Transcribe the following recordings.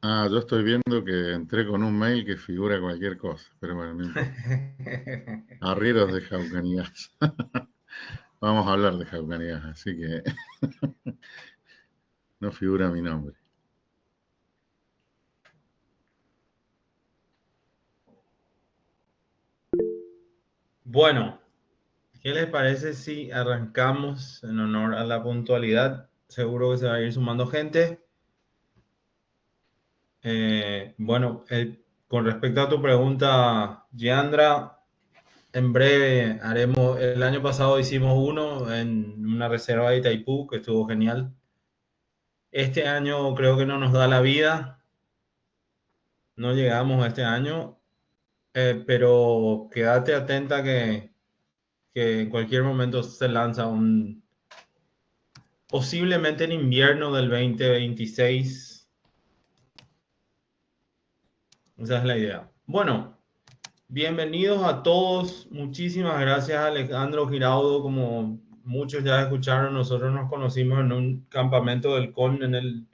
Ah, yo estoy viendo que entré con un mail que figura cualquier cosa, pero bueno, no importa. Arrieros de Jaucanías. Vamos a hablar de Jaucanías, así que no figura mi nombre. Bueno, ¿qué les parece si arrancamos en honor a la puntualidad? Seguro que se va a ir sumando gente. Bueno, con respecto a tu pregunta, Giandra, en breve haremos, el año pasado hicimos uno en una reserva de Itaipú, que estuvo genial. Este año creo que no nos da la vida, no llegamos a este año, pero quédate atenta que en cualquier momento se lanza posiblemente en invierno del 2026. Esa es la idea. Bueno, bienvenidos a todos. Muchísimas gracias, Alejandro Giraudo. Como muchos ya escucharon, nosotros nos conocimos en un campamento del CON en el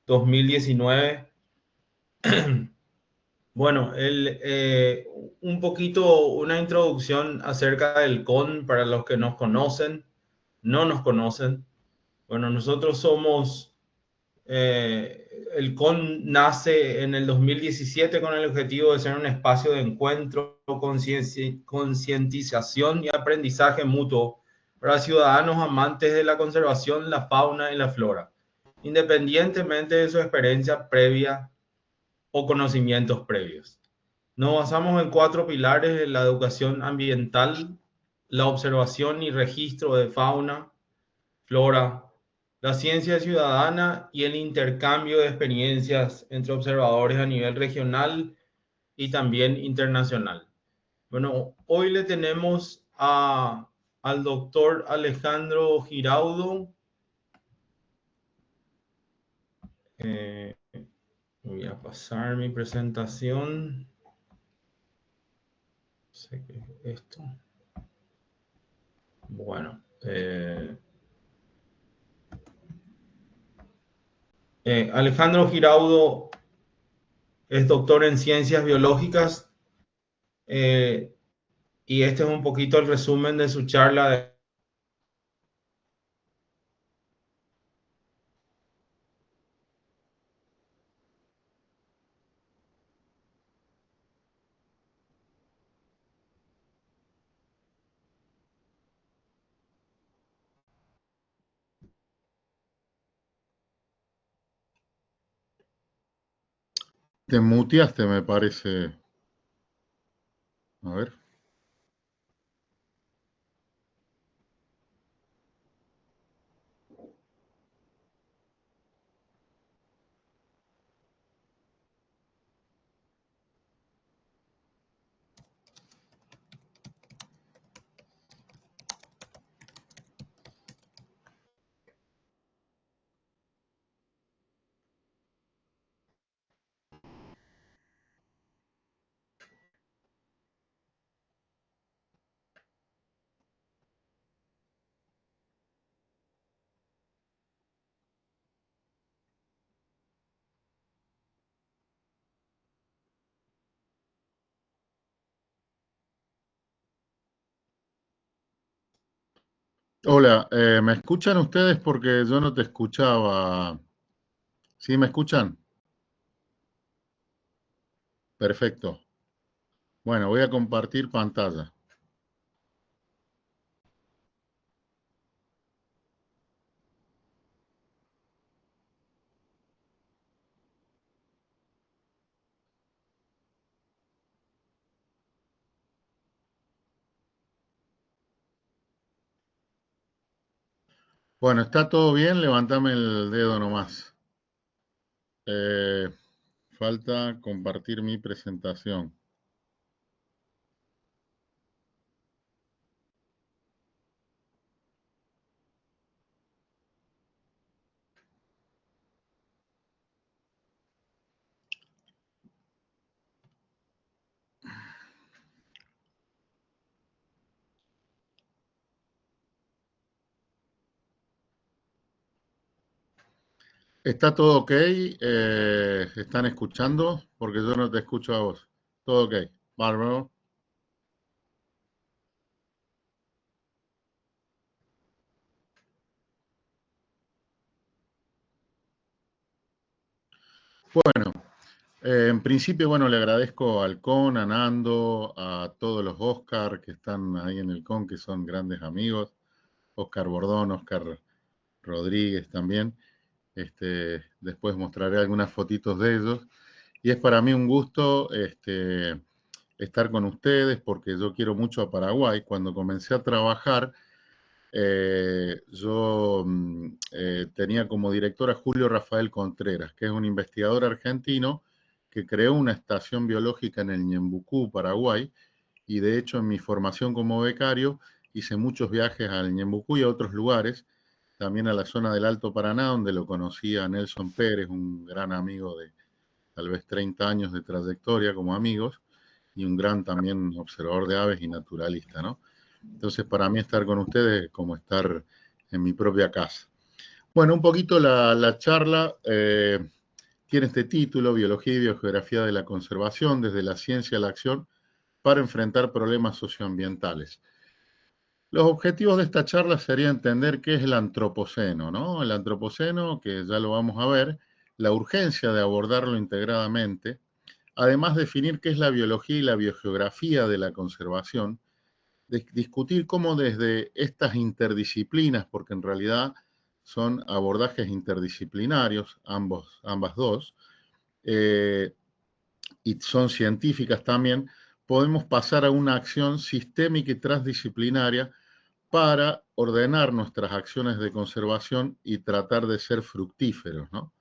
2019. Bueno, un poquito, una introducción acerca del CON para los que nos conocen, no nos conocen. Bueno, nosotros somos, el CON nace en el 2017 con el objetivo de ser un espacio de encuentro, concientización y aprendizaje mutuo para ciudadanos amantes de la conservación, la fauna y la flora, independientemente de su experiencia previa o conocimientos previos. Nos basamos en cuatro pilares: la educación ambiental, la observación y registro de fauna, flora, la ciencia ciudadana y el intercambio de experiencias entre observadores a nivel regional y también internacional. Bueno, hoy le tenemos al doctor Alejandro Giraudo. Eh, Voy a pasar mi presentación. No sé qué es esto. Bueno, Alejandro Giraudo es doctor en ciencias biológicas, eh, y este es un poquito el resumen de su charla. Te muteaste, me parece. A ver. Hola, ¿me escuchan ustedes? Porque yo no te escuchaba. ¿Sí me escuchan? Perfecto. Bueno, voy a compartir pantalla. Bueno, ¿está todo bien? Levántame el dedo nomás. Eh, Falta compartir mi presentación. ¿Está todo ok? ¿Están escuchando? Porque yo no te escucho a vos. Todo ok. Bárbaro. Bueno, en principio, bueno, le agradezco al CON, a Nando, a todos los Oscar que están ahí en el CON, que son grandes amigos. Oscar Bordón, Oscar Rodríguez también. Después mostraré algunas fotitos de ellos. Y es para mí un gusto estar con ustedes porque yo quiero mucho a Paraguay. Cuando comencé a trabajar, yo tenía como director a Julio Rafael Contreras, que es un investigador argentino que creó una estación biológica en el Ñembucú, Paraguay, y de hecho en mi formación como becario hice muchos viajes al Ñembucú y a otros lugares, también a la zona del Alto Paraná, donde lo conocí a Nelson Pérez, un gran amigo de tal vez 30 años de trayectoria como amigos, y un gran también observador de aves y naturalista, ¿no? Entonces, para mí estar con ustedes es como estar en mi propia casa. Bueno, un poquito la charla tiene este título, Biología y Biogeografía de la Conservación, desde la ciencia a la acción, para enfrentar problemas socioambientales. Los objetivos de esta charla sería entender qué es el antropoceno, ¿no? El antropoceno, que ya lo vamos a ver, la urgencia de abordarlo integradamente, además definir qué es la biología y la biogeografía de la conservación, discutir cómo desde estas interdisciplinas, porque en realidad son abordajes interdisciplinarios, ambas dos, eh, y son científicas también, podemos pasar a una acción sistémica y transdisciplinaria para ordenar nuestras acciones de conservación y tratar de ser fructíferos, ¿no?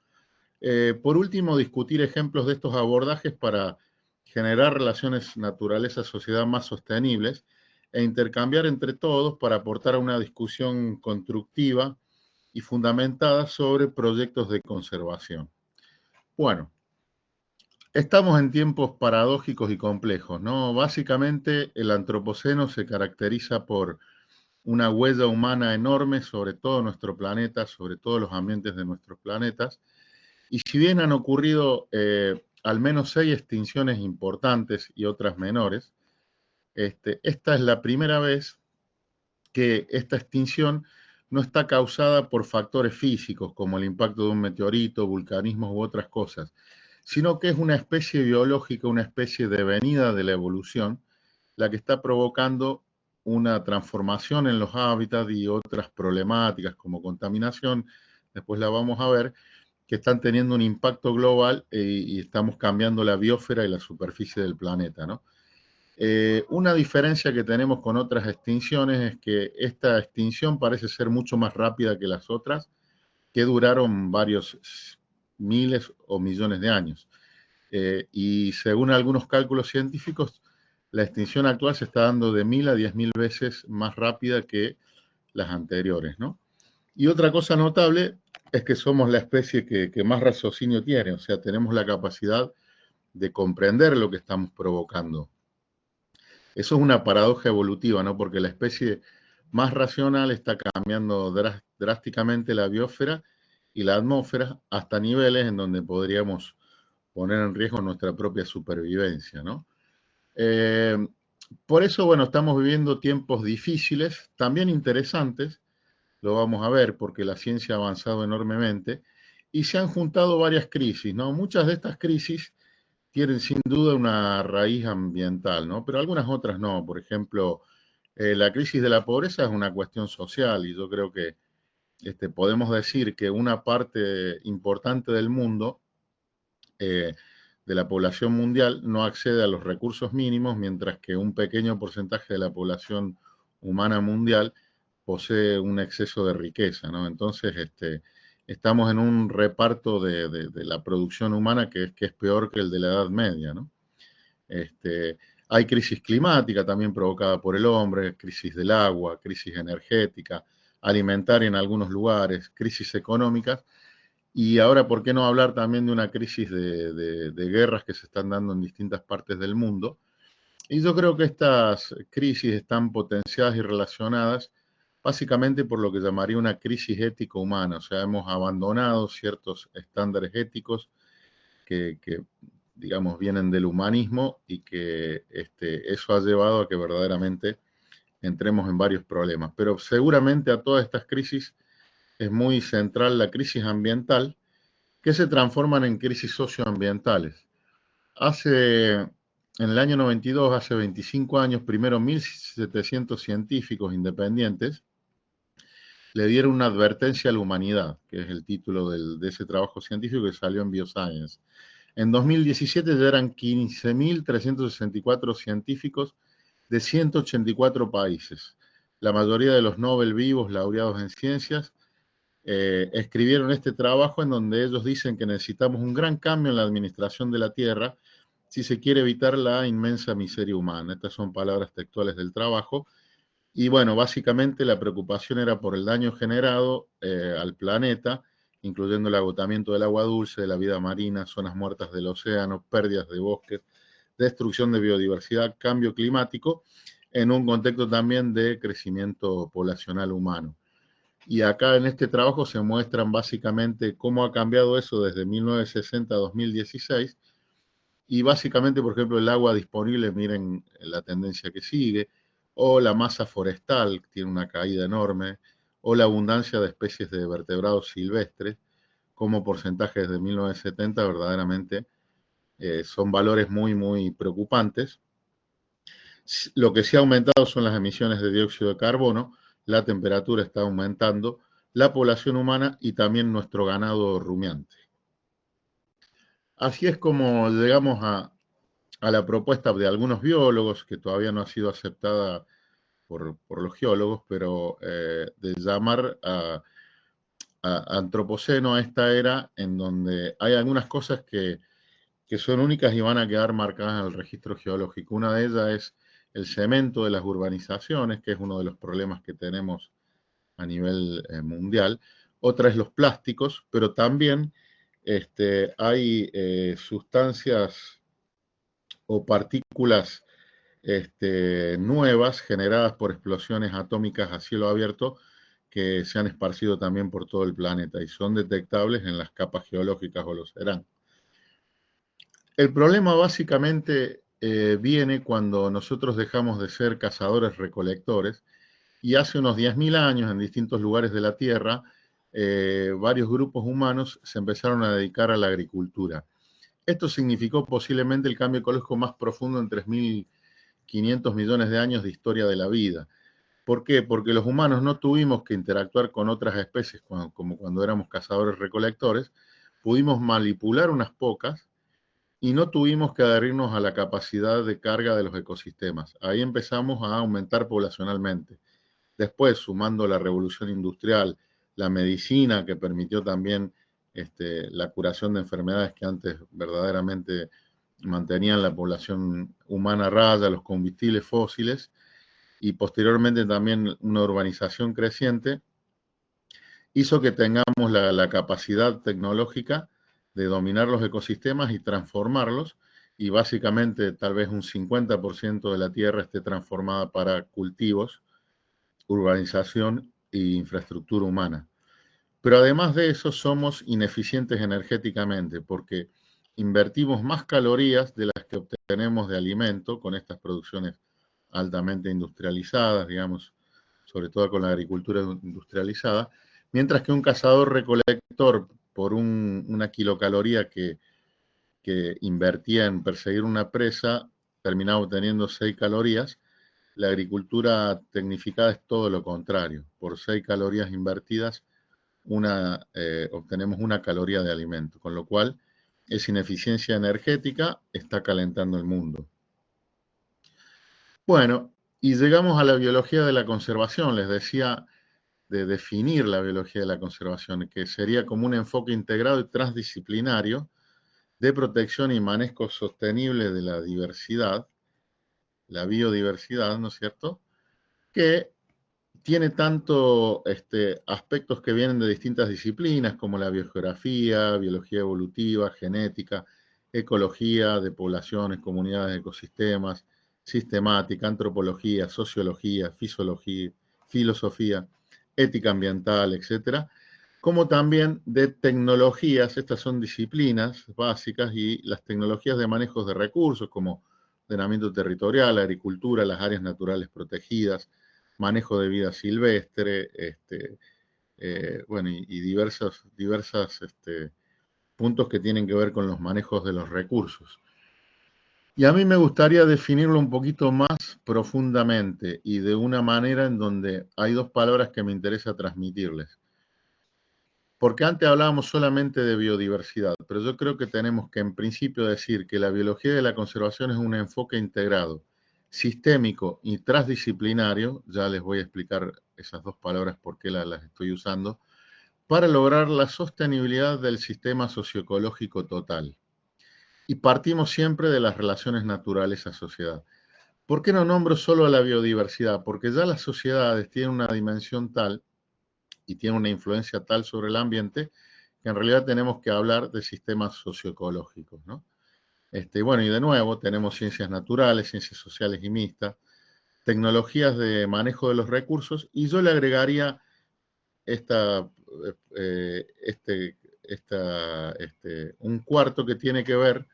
Por último, discutir ejemplos de estos abordajes para generar relaciones naturaleza-sociedad más sostenibles e intercambiar entre todos para aportar a una discusión constructiva y fundamentada sobre proyectos de conservación. Bueno, estamos en tiempos paradójicos y complejos, ¿no? Básicamente, el antropoceno se caracteriza por una huella humana enorme sobre todo nuestro planeta, sobre todos los ambientes de nuestros planetas. Y si bien han ocurrido al menos 6 extinciones importantes y otras menores, esta es la primera vez que esta extinción no está causada por factores físicos como el impacto de un meteorito, vulcanismos u otras cosas, sino que es una especie biológica, una especie de venida de la evolución, la que está provocando una transformación en los hábitats y otras problemáticas como contaminación, después la vamos a ver, que están teniendo un impacto global y estamos cambiando la biosfera y la superficie del planeta, ¿no? Una diferencia que tenemos con otras extinciones es que esta extinción parece ser mucho más rápida que las otras, que duraron varios miles o millones de años. Y según algunos cálculos científicos, la extinción actual se está dando de 1000 a 10.000 veces más rápida que las anteriores, ¿no? Y otra cosa notable es que somos la especie que más raciocinio tiene, o sea, tenemos la capacidad de comprender lo que estamos provocando. Eso es una paradoja evolutiva, ¿no? Porque la especie más racional está cambiando drásticamente la biosfera y la atmósfera hasta niveles en donde podríamos poner en riesgo nuestra propia supervivencia, ¿no? Eh, por eso, bueno, estamos viviendo tiempos difíciles, también interesantes, lo vamos a ver porque la ciencia ha avanzado enormemente y se han juntado varias crisis, ¿no? Muchas de estas crisis tienen sin duda una raíz ambiental, ¿no? Pero algunas otras no. Por ejemplo, la crisis de la pobreza es una cuestión social y yo creo que podemos decir que una parte importante del mundo, de la población mundial, no accede a los recursos mínimos, mientras que un pequeño porcentaje de la población humana mundial posee un exceso de riqueza, ¿no? Entonces, estamos en un reparto de la producción humana que es peor que el de la Edad Media, ¿no? Hay crisis climática también provocada por el hombre, crisis del agua, crisis energética, alimentaria en algunos lugares, crisis económicas, y ahora, ¿por qué no hablar también de una crisis de guerras que se están dando en distintas partes del mundo? Y yo creo que estas crisis están potenciadas y relacionadas básicamente por lo que llamaría una crisis ético-humana. O sea, hemos abandonado ciertos estándares éticos que digamos, vienen del humanismo y que eso ha llevado a que verdaderamente entremos en varios problemas. Pero seguramente a todas estas crisis es muy central la crisis ambiental, que se transforman en crisis socioambientales. En el año 92, hace 25 años, primero 1.700 científicos independientes le dieron una advertencia a la humanidad, que es el título de ese trabajo científico que salió en Bioscience. En 2017 ya eran 15.364 científicos de 184 países. La mayoría de los Nobel vivos, laureados en ciencias, escribieron este trabajo en donde ellos dicen que necesitamos un gran cambio en la administración de la Tierra si se quiere evitar la inmensa miseria humana. Estas son palabras textuales del trabajo. Y bueno, básicamente la preocupación era por el daño generado al planeta, incluyendo el agotamiento del agua dulce, de la vida marina, zonas muertas del océano, pérdidas de bosques, destrucción de biodiversidad, cambio climático, en un contexto también de crecimiento poblacional humano. Y acá en este trabajo se muestran básicamente cómo ha cambiado eso desde 1960 a 2016. Y básicamente, por ejemplo, el agua disponible, miren la tendencia que sigue, o la masa forestal, que tiene una caída enorme, o la abundancia de especies de vertebrados silvestres, como porcentajes de 1970 verdaderamente son valores muy, muy preocupantes. Lo que sí ha aumentado son las emisiones de dióxido de carbono, la temperatura está aumentando, la población humana y también nuestro ganado rumiante. Así es como llegamos a la propuesta de algunos biólogos, que todavía no ha sido aceptada por los geólogos, pero de llamar a antropoceno a esta era en donde hay algunas cosas que son únicas y van a quedar marcadas en el registro geológico. Una de ellas es el cemento de las urbanizaciones, que es uno de los problemas que tenemos a nivel mundial. Otra es los plásticos, pero también hay sustancias o partículas nuevas generadas por explosiones atómicas a cielo abierto que se han esparcido también por todo el planeta y son detectables en las capas geológicas o lo serán. El problema básicamente viene cuando nosotros dejamos de ser cazadores-recolectores y hace unos 10.000 años en distintos lugares de la Tierra varios grupos humanos se empezaron a dedicar a la agricultura. Esto significó posiblemente el cambio ecológico más profundo en 3.500 millones de años de historia de la vida. ¿Por qué? Porque los humanos no tuvimos que interactuar con otras especies como cuando éramos cazadores-recolectores, pudimos manipular unas pocas y no tuvimos que adherirnos a la capacidad de carga de los ecosistemas. Ahí empezamos a aumentar poblacionalmente. Después, sumando la revolución industrial, la medicina que permitió también la curación de enfermedades que antes verdaderamente mantenían la población humana a raya, los combustibles fósiles, y posteriormente también una urbanización creciente, hizo que tengamos la capacidad tecnológica de dominar los ecosistemas y transformarlos, y básicamente tal vez un 50% de la tierra esté transformada para cultivos, urbanización e infraestructura humana. Pero además de eso somos ineficientes energéticamente porque invertimos más calorías de las que obtenemos de alimento con estas producciones altamente industrializadas, digamos, sobre todo con la agricultura industrializada, mientras que un cazador-recolector por una kilocaloría que invertía en perseguir una presa terminaba obteniendo 6 calorías. La agricultura tecnificada es todo lo contrario. Por 6 calorías invertidas, obtenemos 1 caloría de alimento, con lo cual esa ineficiencia energética está calentando el mundo. Bueno, y llegamos a la biología de la conservación. Les decía de definir la biología de la conservación, que sería como un enfoque integrado y transdisciplinario de protección y manejo sostenible de la diversidad, la biodiversidad, ¿no es cierto?, que tiene tanto aspectos que vienen de distintas disciplinas como la biogeografía, biología evolutiva, genética, ecología de poblaciones, comunidades, ecosistemas, sistemática, antropología, sociología, filosofía, ética ambiental, etcétera, como también de tecnologías. Estas son disciplinas básicas, y las tecnologías de manejo de recursos como ordenamiento territorial, agricultura, las áreas naturales protegidas, manejo de vida silvestre, bueno, y diversos puntos que tienen que ver con los manejos de los recursos. Y a mí me gustaría definirlo un poquito más profundamente y de una manera en donde hay dos palabras que me interesa transmitirles. Porque antes hablábamos solamente de biodiversidad, pero yo creo que tenemos que en principio decir que la biología de la conservación es un enfoque integrado, sistémico y transdisciplinario. Ya les voy a explicar esas dos palabras por qué las estoy usando, para lograr la sostenibilidad del sistema socioecológico total. Y partimos siempre de las relaciones naturaleza-sociedad. ¿Por qué no nombro solo a la biodiversidad? Porque ya las sociedades tienen una dimensión tal y tienen una influencia tal sobre el ambiente que en realidad tenemos que hablar de sistemas socioecológicos, ¿no? Bueno, y de nuevo tenemos ciencias naturales, ciencias sociales y mixtas, tecnologías de manejo de los recursos, y yo le agregaría un cuarto que tiene que ver,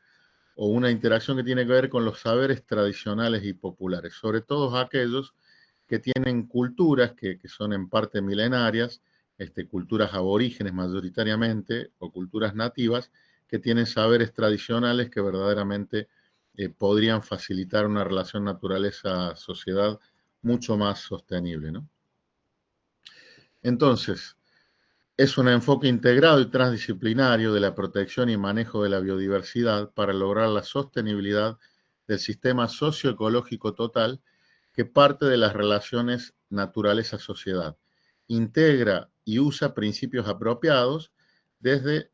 o una interacción que tiene que ver con los saberes tradicionales y populares, sobre todo aquellos que tienen culturas que son en parte milenarias, culturas aborígenes mayoritariamente, o culturas nativas, que tienen saberes tradicionales que verdaderamente podrían facilitar una relación naturaleza-sociedad mucho más sostenible, ¿no? Entonces, es un enfoque integrado y transdisciplinario de la protección y manejo de la biodiversidad para lograr la sostenibilidad del sistema socioecológico total, que parte de las relaciones naturaleza-sociedad. Integra y usa principios apropiados desde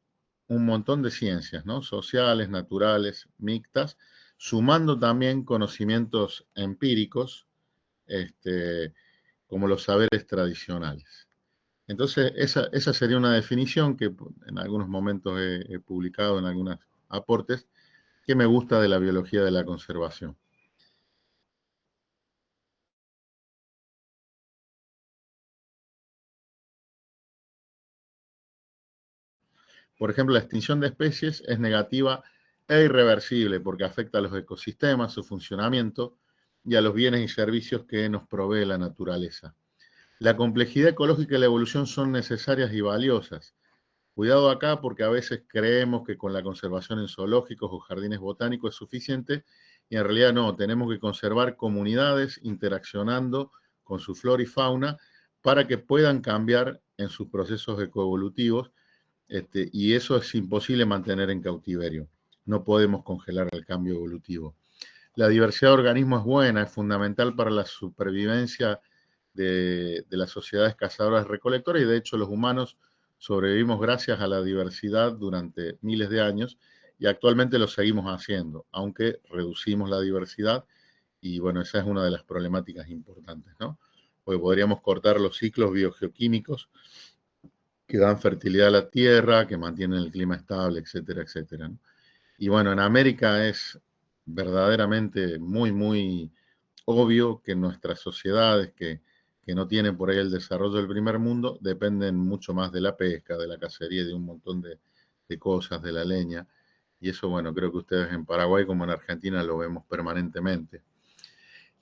un montón de ciencias, ¿no? Sociales, naturales, mixtas, sumando también conocimientos empíricos, como los saberes tradicionales. Entonces, esa sería una definición que en algunos momentos he publicado en algunos aportes, que me gusta de la biología de la conservación. Por ejemplo, la extinción de especies es negativa e irreversible porque afecta a los ecosistemas, su funcionamiento y a los bienes y servicios que nos provee la naturaleza. La complejidad ecológica y la evolución son necesarias y valiosas. Cuidado acá, porque a veces creemos que con la conservación en zoológicos o jardines botánicos es suficiente, y en realidad no. Tenemos que conservar comunidades interaccionando con su flora y fauna para que puedan cambiar en sus procesos ecoevolutivos, y eso es imposible mantener en cautiverio. No podemos congelar el cambio evolutivo. La diversidad de organismos es buena, es fundamental para la supervivencia de las sociedades cazadoras-recolectoras, y de hecho los humanos sobrevivimos gracias a la diversidad durante miles de años, y actualmente lo seguimos haciendo, aunque reducimos la diversidad, y bueno, esa es una de las problemáticas importantes, ¿no? Porque podríamos cortar los ciclos biogeoquímicos que dan fertilidad a la tierra, que mantienen el clima estable, etcétera, etcétera, ¿no? Y bueno, en América es verdaderamente muy, muy obvio que nuestras sociedades que no tienen por ahí el desarrollo del primer mundo dependen mucho más de la pesca, de la cacería y de un montón de cosas, de la leña. Y eso, bueno, creo que ustedes en Paraguay como en Argentina lo vemos permanentemente.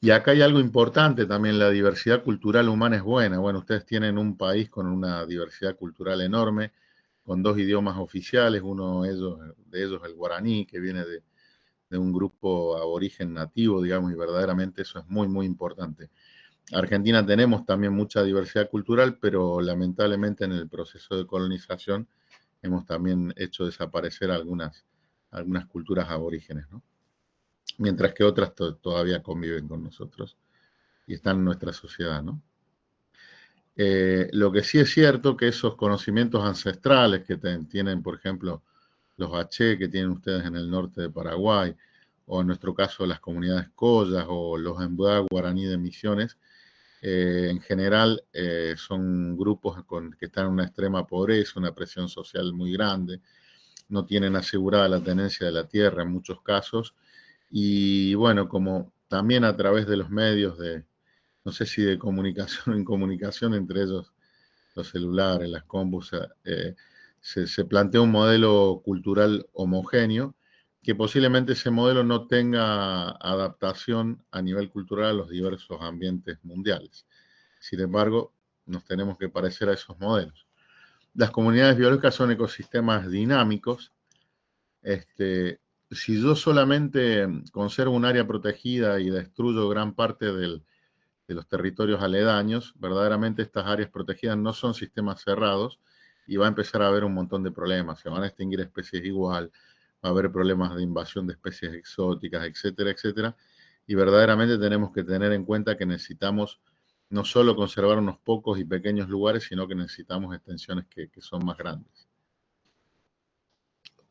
Y acá hay algo importante también: la diversidad cultural humana es buena. Bueno, ustedes tienen un país con una diversidad cultural enorme, con dos idiomas oficiales, uno de ellos el guaraní, que viene de un grupo aborigen nativo, digamos, y verdaderamente eso es muy, muy importante. Argentina tenemos también mucha diversidad cultural, pero lamentablemente en el proceso de colonización hemos también hecho desaparecer algunas culturas aborígenes, ¿no? Mientras que otras todavía conviven con nosotros y están en nuestra sociedad, ¿no? Lo que sí es cierto que esos conocimientos ancestrales que tienen, por ejemplo, los H que tienen ustedes en el norte de Paraguay, o en nuestro caso las comunidades Collas o los Embuá guaraní de Misiones, en general son grupos que están en una extrema pobreza, una presión social muy grande, no tienen asegurada la tenencia de la tierra en muchos casos, y bueno, como también a través de los medios no sé si de comunicación o incomunicación, entre ellos los celulares, las combus, se plantea un modelo cultural homogéneo, que posiblemente ese modelo no tenga adaptación a nivel cultural a los diversos ambientes mundiales. Sin embargo, nos tenemos que parecer a esos modelos. Las comunidades biológicas son ecosistemas dinámicos. Si yo solamente conservo un área protegida y destruyo gran parte de los territorios aledaños, verdaderamente estas áreas protegidas no son sistemas cerrados y va a empezar a haber un montón de problemas. Se van a extinguir especies igual, va a haber problemas de invasión de especies exóticas, etcétera, etcétera. Y verdaderamente tenemos que tener en cuenta que necesitamos no solo conservar unos pocos y pequeños lugares, sino que necesitamos extensiones que son más grandes.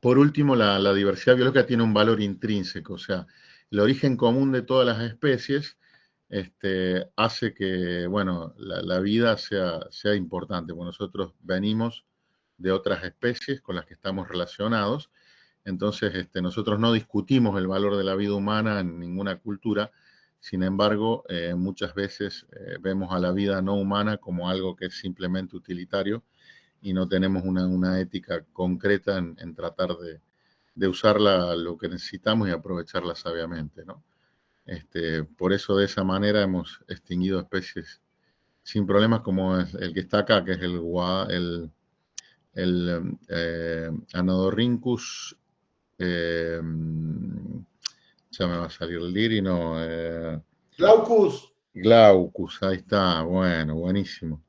Por último, la diversidad biológica tiene un valor intrínseco, o sea, el origen común de todas las especies hace que, bueno, la vida sea importante, porque nosotros venimos de otras especies con las que estamos relacionados, entonces nosotros no discutimos el valor de la vida humana en ninguna cultura, sin embargo, muchas veces vemos a la vida no humana como algo que es simplemente utilitario y no tenemos una ética concreta en tratar de usarla lo que necesitamos y aprovecharla sabiamente, ¿no? Por eso de esa manera hemos extinguido especies sin problemas como es el que está acá, que es el Anodorhynchus, ya me va a salir el liri, no, Glaucus. Glaucus, ahí está, bueno, buenísimo.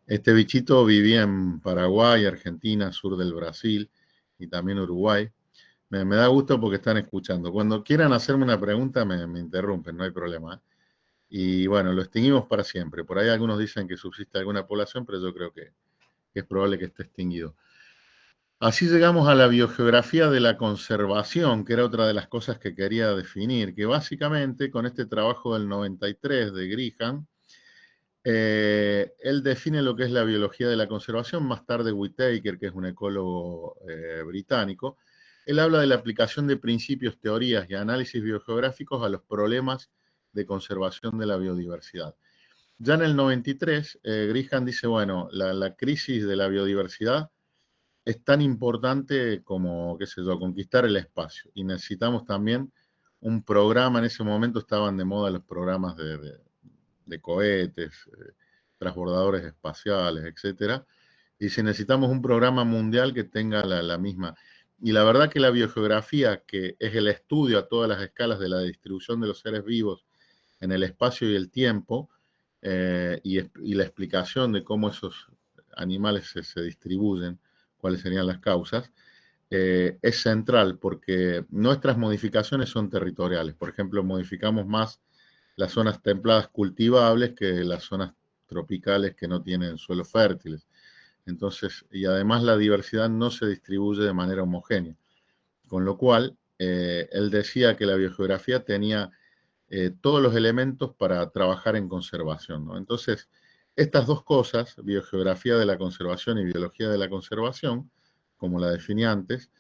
Este bichito vivía en Paraguay, Argentina, sur del Brasil y también Uruguay. Me da gusto porque están escuchando. Cuando quieran hacerme una pregunta, me interrumpen, no hay problema. Y bueno, lo extinguimos para siempre. Por ahí algunos dicen que subsiste alguna población, pero yo creo que es probable que esté extinguido. Así llegamos a la biogeografía de la conservación, que era otra de las cosas que quería definir, que básicamente con este trabajo del 93 de Grisham, él define lo que es la biología de la conservación, más tarde Whittaker, que es un ecólogo británico, él habla de la aplicación de principios, teorías y análisis biogeográficos a los problemas de conservación de la biodiversidad. Ya en el 93, Grisham dice, bueno, la crisis de la biodiversidad es tan importante como, qué sé yo, conquistar el espacio. Y necesitamos también un programa, en ese momento estaban de moda los programas de cohetes, transbordadores espaciales, etcétera. Y si necesitamos un programa mundial que tenga la misma. Y la verdad que la biogeografía, que es el estudio a todas las escalas de la distribución de los seres vivos en el espacio y el tiempo, y la explicación de cómo esos animales se distribuyen, cuáles serían las causas, es central porque nuestras modificaciones son territoriales. Por ejemplo, modificamos más las zonas templadas cultivables que las zonas tropicales que no tienen suelos fértiles. Entonces, y además la diversidad no se distribuye de manera homogénea. Con lo cual, él decía que la biogeografía tenía todos los elementos para trabajar en conservación, ¿no? Entonces, estas dos cosas, biogeografía de la conservación y biología de la conservación, como la definí antes,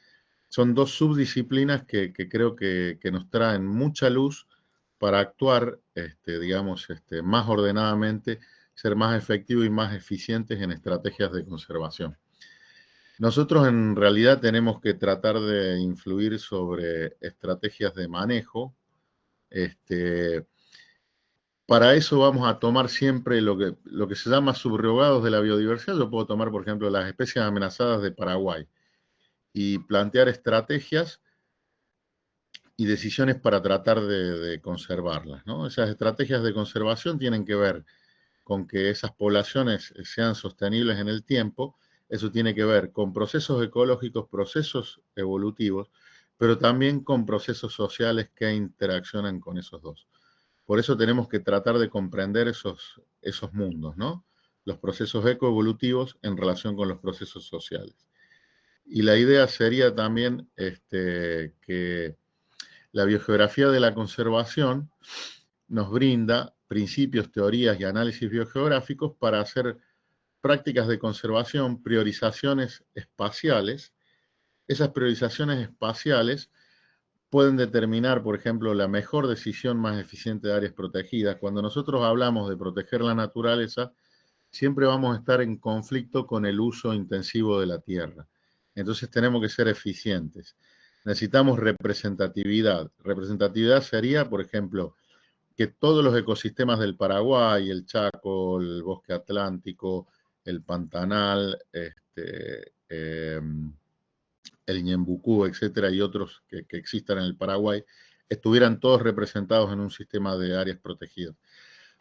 son dos subdisciplinas que creo que nos traen mucha luz para actuar, digamos, más ordenadamente, ser más efectivos y más eficientes en estrategias de conservación. Nosotros en realidad tenemos que tratar de influir sobre estrategias de manejo. Para eso vamos a tomar siempre lo que se llama subrogados de la biodiversidad. Yo puedo tomar, por ejemplo, las especies amenazadas de Paraguay y plantear estrategias y decisiones para tratar de conservarlas, ¿no? Esas estrategias de conservación tienen que ver con que esas poblaciones sean sostenibles en el tiempo. Eso tiene que ver con procesos ecológicos, procesos evolutivos, pero también con procesos sociales que interaccionan con esos dos. Por eso tenemos que tratar de comprender esos mundos, ¿no? Los procesos ecoevolutivos en relación con los procesos sociales. Y la idea sería también que la biogeografía de la conservación nos brinda principios, teorías y análisis biogeográficos para hacer prácticas de conservación, priorizaciones espaciales. Esas priorizaciones espaciales pueden determinar, por ejemplo, la mejor decisión más eficiente de áreas protegidas. Cuando nosotros hablamos de proteger la naturaleza, siempre vamos a estar en conflicto con el uso intensivo de la tierra. Entonces tenemos que ser eficientes. Necesitamos representatividad. Representatividad sería, por ejemplo, que todos los ecosistemas del Paraguay, el Chaco, el bosque atlántico, el Pantanal, el Ñembucú, etcétera, y otros que existan en el Paraguay, estuvieran todos representados en un sistema de áreas protegidas.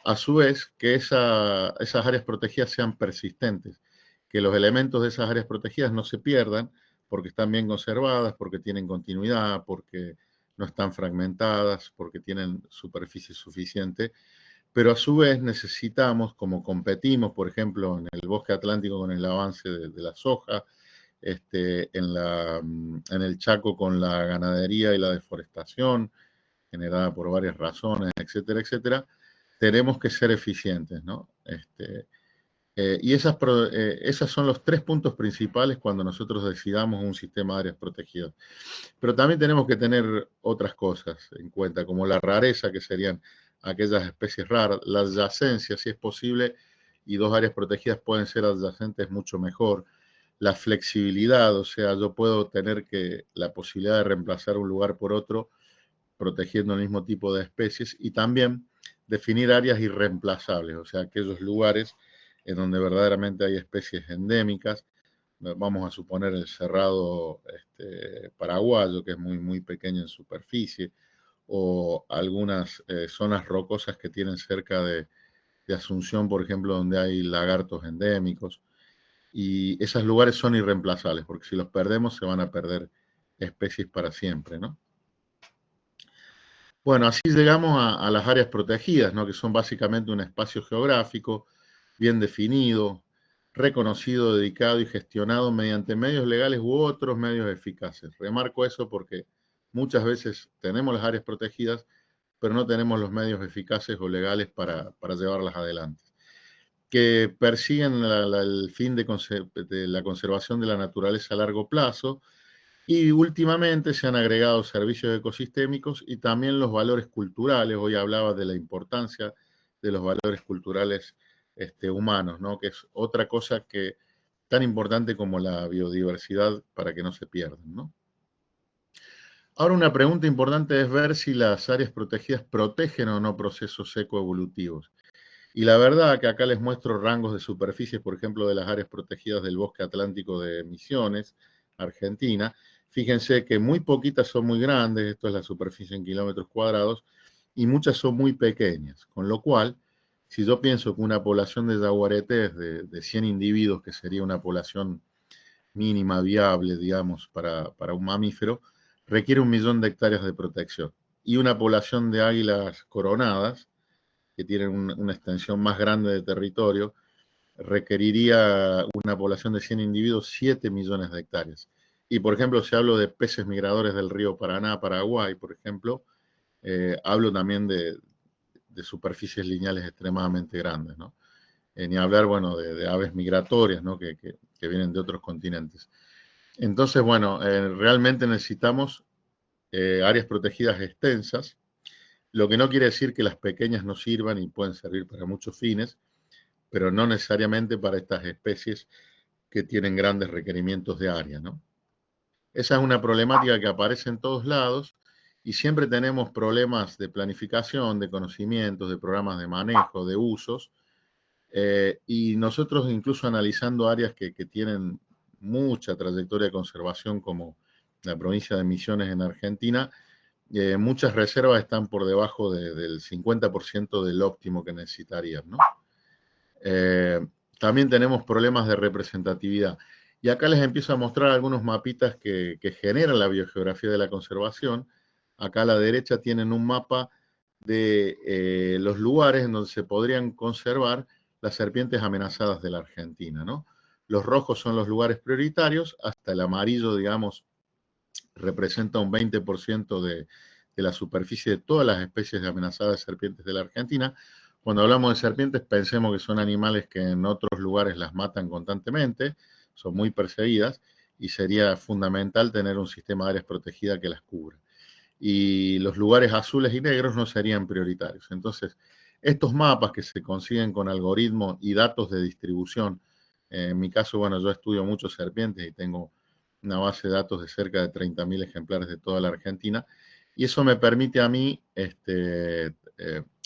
A su vez, que esas áreas protegidas sean persistentes, que los elementos de esas áreas protegidas no se pierdan porque están bien conservadas, porque tienen continuidad, porque no están fragmentadas, porque tienen superficie suficiente, pero a su vez necesitamos, como competimos, por ejemplo, en el bosque atlántico con el avance de la soja, en el Chaco con la ganadería y la deforestación, generada por varias razones, etcétera, etcétera, tenemos que ser eficientes, ¿no? Y esas son los 3 puntos principales cuando nosotros decidamos un sistema de áreas protegidas. Pero también tenemos que tener otras cosas en cuenta, como la rareza, que serían aquellas especies raras, la adyacencia, si es posible, y 2 áreas protegidas pueden ser adyacentes, mucho mejor. La flexibilidad, o sea, yo puedo tener la posibilidad de reemplazar un lugar por otro, protegiendo el mismo tipo de especies, y también definir áreas irreemplazables, o sea, aquellos lugares en donde verdaderamente hay especies endémicas. Vamos a suponer el cerrado paraguayo, que es muy, muy pequeño en superficie, o algunas zonas rocosas que tienen cerca de Asunción, por ejemplo, donde hay lagartos endémicos. Y esos lugares son irreemplazables, porque si los perdemos se van a perder especies para siempre, ¿no? Bueno, así llegamos a las áreas protegidas, ¿no? Que son básicamente un espacio geográfico bien definido, reconocido, dedicado y gestionado mediante medios legales u otros medios eficaces. Remarco eso porque muchas veces tenemos las áreas protegidas, pero no tenemos los medios eficaces o legales para llevarlas adelante, que persiguen el fin de la conservación de la naturaleza a largo plazo. Y últimamente se han agregado servicios ecosistémicos y también los valores culturales. Hoy hablaba de la importancia de los valores culturales humanos, ¿no? Que es otra cosa que tan importante como la biodiversidad para que no se pierdan, ¿no? Ahora, una pregunta importante es ver si las áreas protegidas protegen o no procesos ecoevolutivos. Y la verdad que acá les muestro rangos de superficie, por ejemplo, de las áreas protegidas del bosque atlántico de Misiones, Argentina. Fíjense que muy poquitas son muy grandes, esto es la superficie en kilómetros cuadrados, y muchas son muy pequeñas. Con lo cual, si yo pienso que una población de jaguaretés de 100 individuos, que sería una población mínima viable, digamos, para un mamífero, requiere 1.000.000 de hectáreas de protección. Y una población de águilas coronadas, que tienen una extensión más grande de territorio, requeriría una población de 100 individuos 7 millones de hectáreas. Y, por ejemplo, si hablo de peces migradores del río Paraná, Paraguay, por ejemplo, hablo también de superficies lineales extremadamente grandes, ¿no? Ni hablar, bueno, de aves migratorias, ¿no? Que vienen de otros continentes. Entonces, bueno, realmente necesitamos áreas protegidas extensas, lo que no quiere decir que las pequeñas no sirvan y pueden servir para muchos fines, pero no necesariamente para estas especies que tienen grandes requerimientos de área, ¿no? Esa es una problemática que aparece en todos lados y siempre tenemos problemas de planificación, de conocimientos, de programas de manejo, de usos, y nosotros incluso analizando áreas que tienen mucha trayectoria de conservación, como la provincia de Misiones en Argentina, muchas reservas están por debajo del 50% del óptimo que necesitarían, ¿no? También tenemos problemas de representatividad. Y acá les empiezo a mostrar algunos mapitas que generan la biogeografía de la conservación. Acá a la derecha tienen un mapa de los lugares en donde se podrían conservar las serpientes amenazadas de la Argentina, ¿no? Los rojos son los lugares prioritarios, hasta el amarillo, digamos, representa un 20% de la superficie de todas las especies de amenazadas serpientes de la Argentina. Cuando hablamos de serpientes, pensemos que son animales que en otros lugares las matan constantemente, son muy perseguidas, y sería fundamental tener un sistema de áreas protegidas que las cubra. y los lugares azules y negros no serían prioritarios. Entonces, estos mapas que se consiguen con algoritmos y datos de distribución, en mi caso, bueno, yo estudio mucho serpientes y tengo una base de datos de cerca de 30.000 ejemplares de toda la Argentina, y eso me permite a mí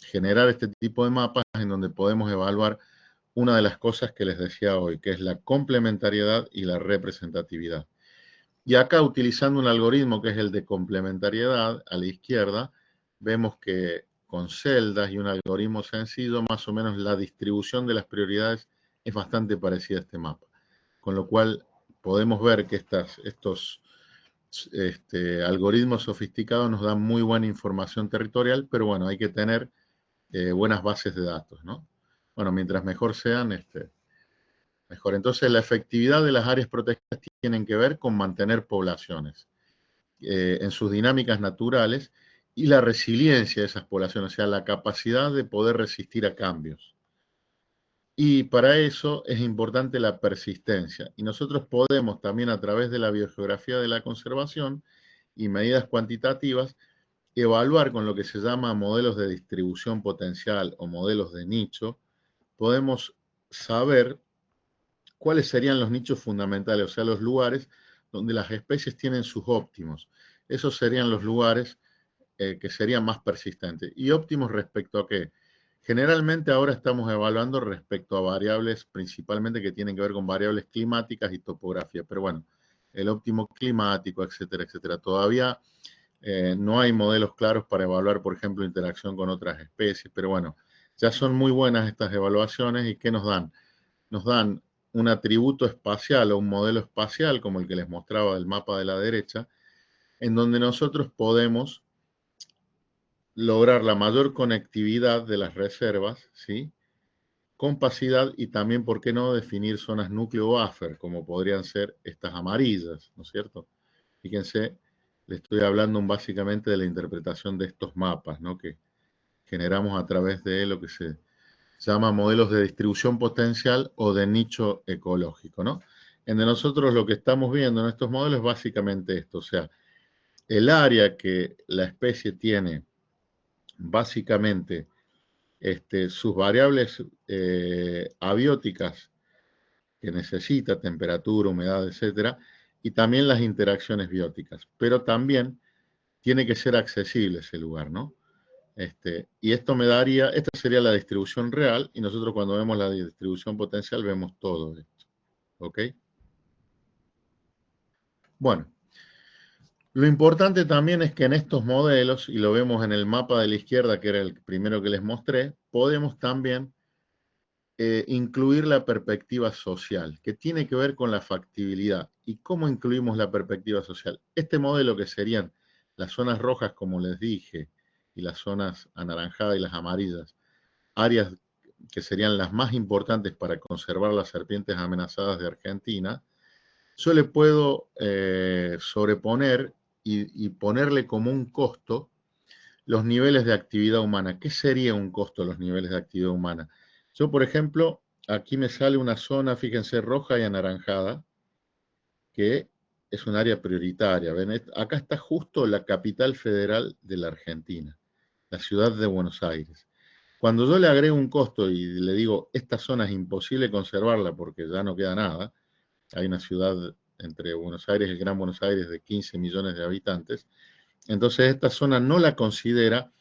generar este tipo de mapas en donde podemos evaluar una de las cosas que les decía hoy, que es la complementariedad y la representatividad. Y acá, utilizando un algoritmo que es el de complementariedad, a la izquierda, vemos que con celdas y un algoritmo sencillo, más o menos la distribución de las prioridades es bastante parecida a este mapa. Con lo cual, podemos ver que estos algoritmos sofisticados nos dan muy buena información territorial, pero bueno, hay que tener buenas bases de datos, ¿no? Bueno, mientras mejor sean, mejor. Entonces, la efectividad de las áreas protegidas tienen que ver con mantener poblaciones en sus dinámicas naturales y la resiliencia de esas poblaciones, o sea, la capacidad de poder resistir a cambios. Y para eso es importante la persistencia. Y nosotros podemos también, a través de la biogeografía de la conservación y medidas cuantitativas, evaluar con lo que se llama modelos de distribución potencial o modelos de nicho. Podemos saber cuáles serían los nichos fundamentales, o sea, los lugares donde las especies tienen sus óptimos. Esos serían los lugares que serían más persistentes. ¿Y óptimos respecto a qué? Generalmente ahora estamos evaluando respecto a variables principalmente que tienen que ver con variables climáticas y topografía, pero bueno, el óptimo climático, etcétera, etcétera. Todavía no hay modelos claros para evaluar, por ejemplo, interacción con otras especies, pero bueno, ya son muy buenas estas evaluaciones. ¿Y qué nos dan? Nos dan un atributo espacial o un modelo espacial, como el que les mostraba del mapa de la derecha, en donde nosotros podemos lograr la mayor conectividad de las reservas, ¿sí? Compacidad y también, ¿por qué no?, definir zonas núcleo buffer, como podrían ser estas amarillas, ¿no es cierto? Fíjense, le estoy hablando básicamente de la interpretación de estos mapas, ¿no?, que generamos a través de lo que se llama modelos de distribución potencial o de nicho ecológico, ¿no? En de nosotros lo que estamos viendo en estos modelos es básicamente esto, o sea, el área que la especie tiene básicamente sus variables abióticas que necesita, temperatura, humedad, etcétera, y también las interacciones bióticas. Pero también tiene que ser accesible ese lugar, ¿no? Y esto me daría, esta sería la distribución real, y nosotros cuando vemos la distribución potencial vemos todo esto, ¿ok? Bueno, lo importante también es que en estos modelos, y lo vemos en el mapa de la izquierda, que era el primero que les mostré, podemos también incluir la perspectiva social, que tiene que ver con la factibilidad. ¿Y cómo incluimos la perspectiva social? Este modelo, que serían las zonas rojas, como les dije, y las zonas anaranjadas y las amarillas, áreas que serían las más importantes para conservar las serpientes amenazadas de Argentina, yo le puedo sobreponer y ponerle como un costo los niveles de actividad humana. ¿Qué sería un costo de los niveles de actividad humana? Yo, por ejemplo, aquí me sale una zona, fíjense, roja y anaranjada, que es un área prioritaria. ¿Ven? Acá está justo la capital federal de la Argentina, la ciudad de Buenos Aires. Cuando yo le agrego un costo y le digo, esta zona es imposible conservarla porque ya no queda nada, hay una ciudad entre Buenos Aires y el Gran Buenos Aires de 15 millones de habitantes, entonces esta zona no la considera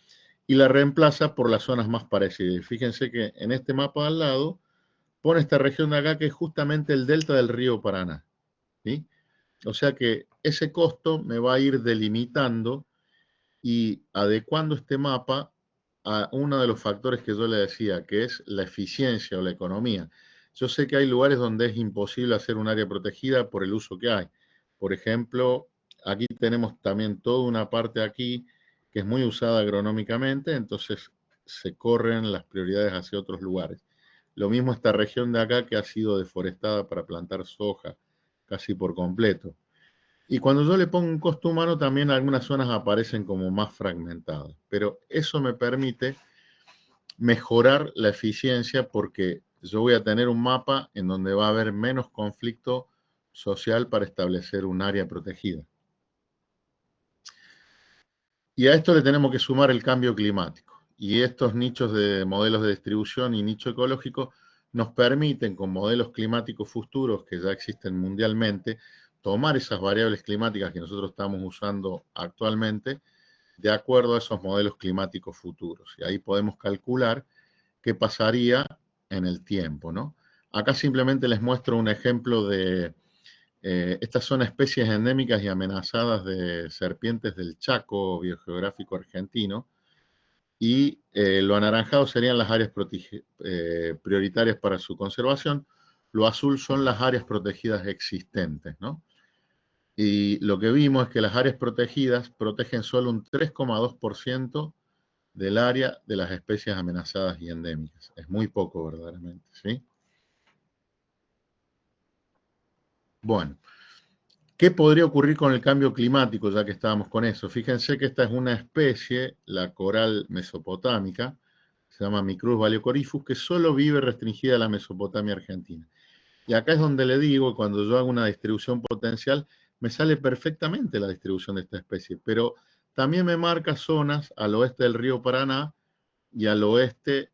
y la reemplaza por las zonas más parecidas. Fíjense que en este mapa al lado pone esta región de acá, que es justamente el delta del río Paraná, ¿sí? O sea que ese costo me va a ir delimitando y adecuando este mapa a uno de los factores que yo le decía, que es la eficiencia o la economía. Yo sé que hay lugares donde es imposible hacer un área protegida por el uso que hay. Por ejemplo, aquí tenemos también toda una parte aquí que es muy usada agronómicamente, entonces se corren las prioridades hacia otros lugares. Lo mismo esta región de acá, que ha sido deforestada para plantar soja casi por completo. Y cuando yo le pongo un costo humano, también algunas zonas aparecen como más fragmentadas. Pero eso me permite mejorar la eficiencia, porque yo voy a tener un mapa en donde va a haber menos conflicto social para establecer un área protegida. Y a esto le tenemos que sumar el cambio climático. Y estos nichos de modelos de distribución y nicho ecológico nos permiten, con modelos climáticos futuros que ya existen mundialmente, tomar esas variables climáticas que nosotros estamos usando actualmente de acuerdo a esos modelos climáticos futuros. Y ahí podemos calcular qué pasaría en el tiempo, ¿no? Acá simplemente les muestro un ejemplo de, estas son especies endémicas y amenazadas de serpientes del Chaco biogeográfico argentino, y lo anaranjado serían las áreas prioritarias para su conservación, lo azul son las áreas protegidas existentes, ¿no? Y lo que vimos es que las áreas protegidas protegen solo un 3,2% del área de las especies amenazadas y endémicas. Es muy poco verdaderamente, ¿sí? Bueno, ¿qué podría ocurrir con el cambio climático, ya que estábamos con eso? Fíjense que esta es una especie, la coral mesopotámica, se llama Micrurus valiocorifus, que solo vive restringida a la Mesopotamia argentina. Y acá es donde le digo, cuando yo hago una distribución potencial, me sale perfectamente la distribución de esta especie, pero también me marca zonas al oeste del río Paraná y al oeste,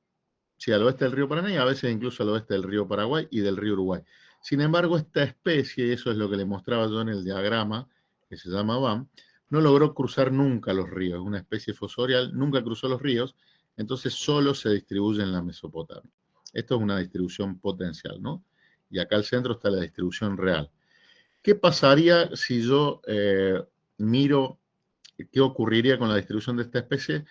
sí, al oeste del río Paraná y a veces incluso al oeste del río Paraguay y del río Uruguay. Sin embargo, esta especie, y eso es lo que le mostraba yo en el diagrama, que se llama BAM, no logró cruzar nunca los ríos. Es una especie fosorial, nunca cruzó los ríos, entonces solo se distribuye en la Mesopotamia. Esto es una distribución potencial, ¿no? Y acá al centro está la distribución real. ¿Qué pasaría si yo miro qué ocurriría con la distribución de esta especie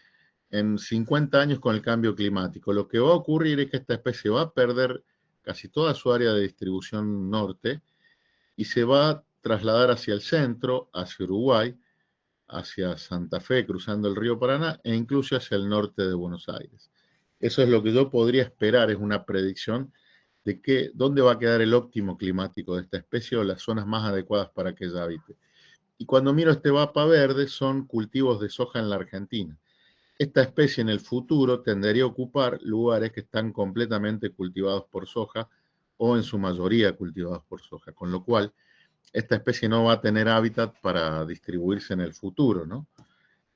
en 50 años con el cambio climático? Lo que va a ocurrir es que esta especie va a perder casi toda su área de distribución norte y se va a trasladar hacia el centro, hacia Uruguay, hacia Santa Fe, cruzando el río Paraná, e incluso hacia el norte de Buenos Aires. Eso es lo que yo podría esperar, es una predicción de que, dónde va a quedar el óptimo climático de esta especie o las zonas más adecuadas para que ella habite. Y cuando miro este mapa verde, son cultivos de soja en la Argentina. Esta especie en el futuro tendería a ocupar lugares que están completamente cultivados por soja o en su mayoría cultivados por soja, con lo cual esta especie no va a tener hábitat para distribuirse en el futuro, ¿no?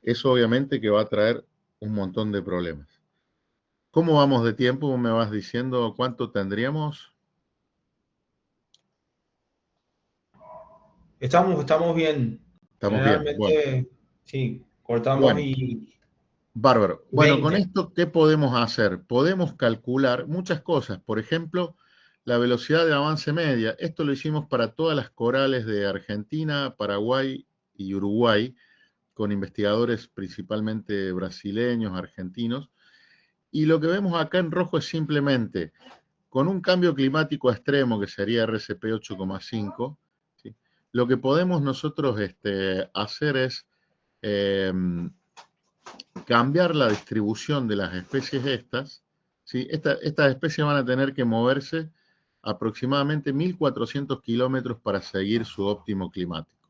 Eso obviamente que va a traer un montón de problemas. ¿Cómo vamos de tiempo? ¿Me vas diciendo cuánto tendríamos? Estamos bien. Estamos bien. Bueno, Generalmente, sí, cortamos bueno, y bárbaro. Bueno, con 20. esto, ¿qué podemos hacer? Podemos calcular muchas cosas. Por ejemplo, la velocidad de avance media. Esto lo hicimos para todas las corales de Argentina, Paraguay y Uruguay, con investigadores principalmente brasileños, argentinos. Y lo que vemos acá en rojo es simplemente con un cambio climático extremo, que sería RCP 8,5, ¿sí? Lo que podemos nosotros hacer es eh, cambiar la distribución de las especies estas, ¿sí? Estas especies van a tener que moverse aproximadamente 1.400 kilómetros para seguir su óptimo climático.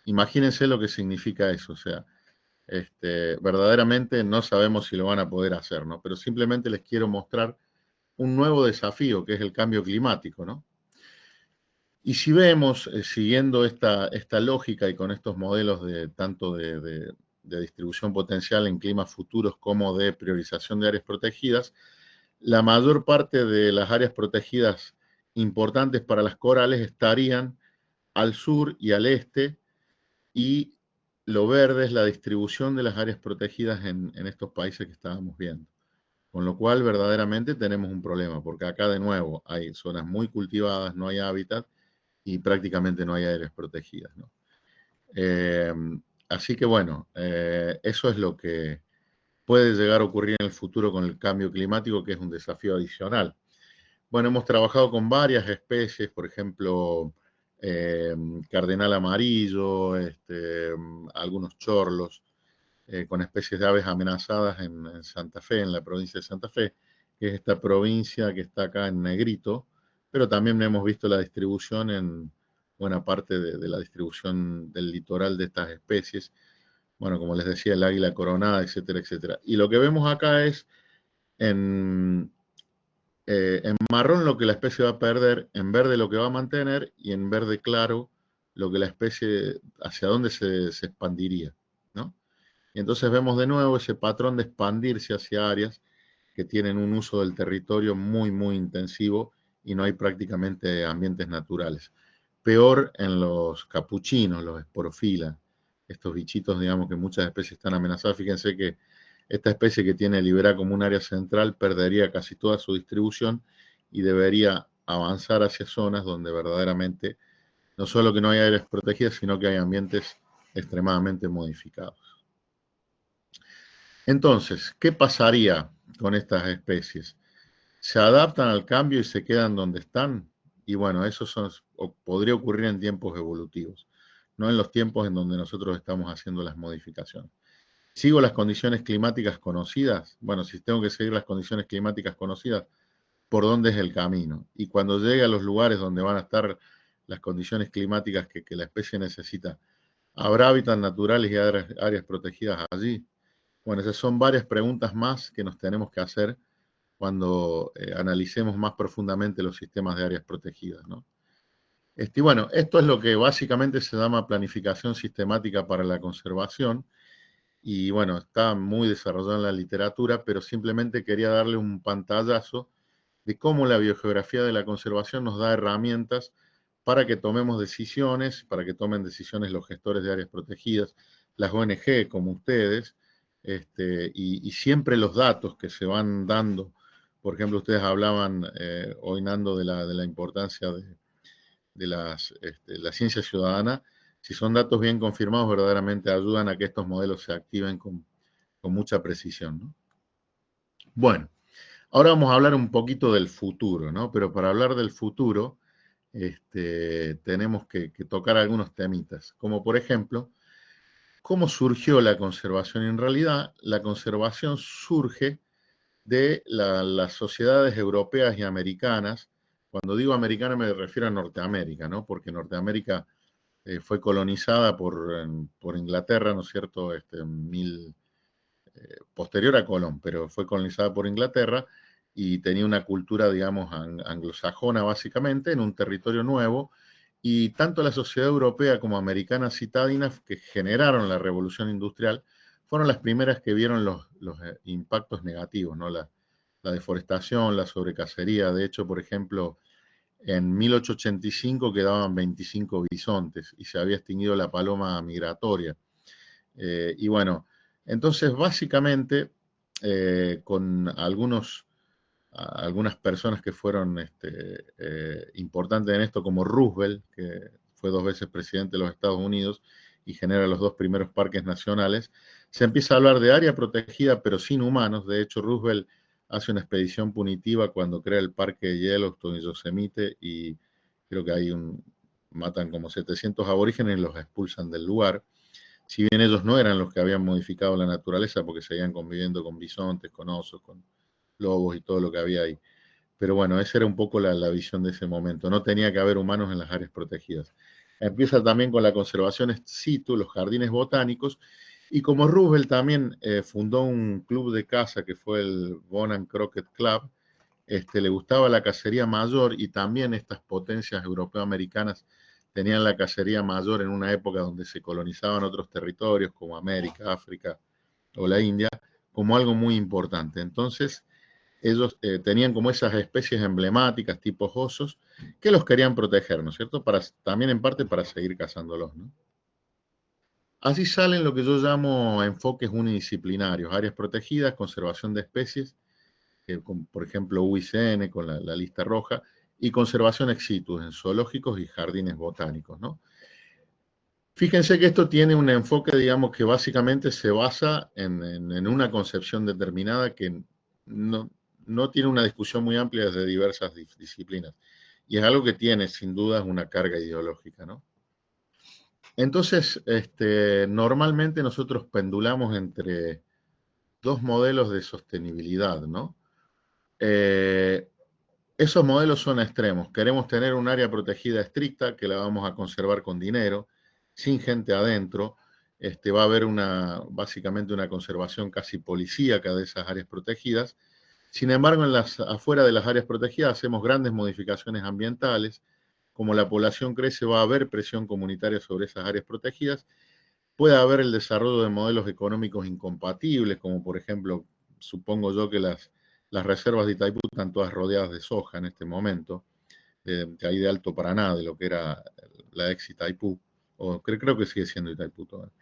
Imagínense lo que significa eso, o sea, verdaderamente no sabemos si lo van a poder hacer, ¿no? Pero simplemente les quiero mostrar un nuevo desafío, que es el cambio climático, ¿no? Y si vemos, siguiendo esta lógica y con estos modelos de tanto de distribución potencial en climas futuros como de priorización de áreas protegidas, la mayor parte de las áreas protegidas importantes para las corales estarían al sur y al este, y lo verde es la distribución de las áreas protegidas en estos países que estábamos viendo. Con lo cual, verdaderamente tenemos un problema, porque acá de nuevo hay zonas muy cultivadas, no hay hábitat y prácticamente no hay áreas protegidas, ¿no? Eh, Así que bueno, eso es lo que puede llegar a ocurrir en el futuro con el cambio climático, que es un desafío adicional. Bueno, hemos trabajado con varias especies, por ejemplo, eh, cardenal amarillo, algunos chorlos, con especies de aves amenazadas en Santa Fe, en la provincia de Santa Fe, que es esta provincia que está acá en negrito, pero también hemos visto la distribución en buena parte de la distribución del litoral de estas especies. Bueno, como les decía, el águila coronada, etcétera, etcétera. Y lo que vemos acá es en marrón lo que la especie va a perder, en verde lo que va a mantener y en verde claro lo que la especie, hacia dónde se expandiría, ¿no? Y entonces vemos de nuevo ese patrón de expandirse hacia áreas que tienen un uso del territorio muy, muy intensivo y no hay prácticamente ambientes naturales. Peor en los capuchinos, los esporofilas, estos bichitos, digamos, que muchas especies están amenazadas. Fíjense que esta especie que tiene Libera como un área central perdería casi toda su distribución y debería avanzar hacia zonas donde verdaderamente no solo que no hay áreas protegidas, sino que hay ambientes extremadamente modificados. Entonces, ¿qué pasaría con estas especies? ¿Se adaptan al cambio y se quedan donde están? Y bueno, eso podría ocurrir en tiempos evolutivos, no en los tiempos en donde nosotros estamos haciendo las modificaciones. ¿Sigo las condiciones climáticas conocidas? Bueno, si tengo que seguir las condiciones climáticas conocidas, ¿por dónde es el camino? Y cuando llegue a los lugares donde van a estar las condiciones climáticas que la especie necesita, ¿habrá hábitats naturales y áreas protegidas allí? Bueno, esas son varias preguntas más que nos tenemos que hacer cuando analicemos más profundamente los sistemas de áreas protegidas, ¿no? Y bueno, esto es lo que básicamente se llama planificación sistemática para la conservación y bueno, está muy desarrollado en la literatura, pero simplemente quería darle un pantallazo de cómo la biogeografía de la conservación nos da herramientas para que tomemos decisiones, para que tomen decisiones los gestores de áreas protegidas, las ONG como ustedes, y siempre los datos que se van dando. Por ejemplo, ustedes hablaban hoy, Nando, de la importancia de la ciencia ciudadana. Si son datos bien confirmados, verdaderamente ayudan a que estos modelos se activen con mucha precisión, ¿no? Bueno, ahora vamos a hablar un poquito del futuro, ¿no? Pero para hablar del futuro, tenemos que tocar algunos temitas, como por ejemplo, ¿cómo surgió la conservación? En realidad, la conservación surge de las sociedades europeas y americanas. Cuando digo americana me refiero a Norteamérica, ¿no? Porque Norteamérica fue colonizada por Inglaterra, ¿no es cierto? Posterior a Colón, pero fue colonizada por Inglaterra y tenía una cultura, digamos, anglosajona básicamente, en un territorio nuevo, y tanto la sociedad europea como americana citadina, que generaron la revolución industrial, fueron las primeras que vieron los impactos negativos, ¿no? La deforestación, la sobrecacería. De hecho, por ejemplo, en 1885 quedaban 25 bisontes y se había extinguido la paloma migratoria. Y bueno, entonces básicamente con algunas personas que fueron importantes en esto, como Roosevelt, que fue 2 veces presidente de los Estados Unidos y genera los 2 primeros parques nacionales, se empieza a hablar de área protegida pero sin humanos. De hecho, Roosevelt hace una expedición punitiva cuando crea el parque de Yellowstone y Yosemite y creo que matan como 700 aborígenes y los expulsan del lugar. Si bien ellos no eran los que habían modificado la naturaleza porque seguían conviviendo con bisontes, con osos, con lobos y todo lo que había ahí. Pero bueno, esa era un poco la visión de ese momento. No tenía que haber humanos en las áreas protegidas. Empieza también con la conservación ex situ, los jardines botánicos, y como Roosevelt también fundó un club de caza que fue el Boone and Crockett Club, le gustaba la cacería mayor y también estas potencias europeo-americanas tenían la cacería mayor en una época donde se colonizaban otros territorios como América, África o la India, como algo muy importante. Entonces, ellos tenían como esas especies emblemáticas, tipo osos, que los querían proteger, ¿no es cierto? También en parte para seguir cazándolos, ¿no? Así salen lo que yo llamo enfoques unidisciplinarios, áreas protegidas, conservación de especies, por ejemplo UICN con la lista roja, y conservación ex situ en zoológicos y jardines botánicos, ¿no? Fíjense que esto tiene un enfoque, digamos, que básicamente se basa en una concepción determinada que no tiene una discusión muy amplia desde diversas disciplinas. Y es algo que tiene, sin duda, una carga ideológica, ¿no? Entonces, normalmente nosotros pendulamos entre 2 modelos de sostenibilidad, ¿no? Esos modelos son extremos. Queremos tener un área protegida estricta que la vamos a conservar con dinero, sin gente adentro. Va a haber básicamente una conservación casi policíaca de esas áreas protegidas. Sin embargo, afuera de las áreas protegidas hacemos grandes modificaciones ambientales. Como la población crece, va a haber presión comunitaria sobre esas áreas protegidas, Puede haber el desarrollo de modelos económicos incompatibles, como por ejemplo, supongo yo que las reservas de Itaipú están todas rodeadas de soja en este momento, de ahí de Alto Paraná, de lo que era la ex Itaipú, o creo que sigue siendo Itaipú todavía.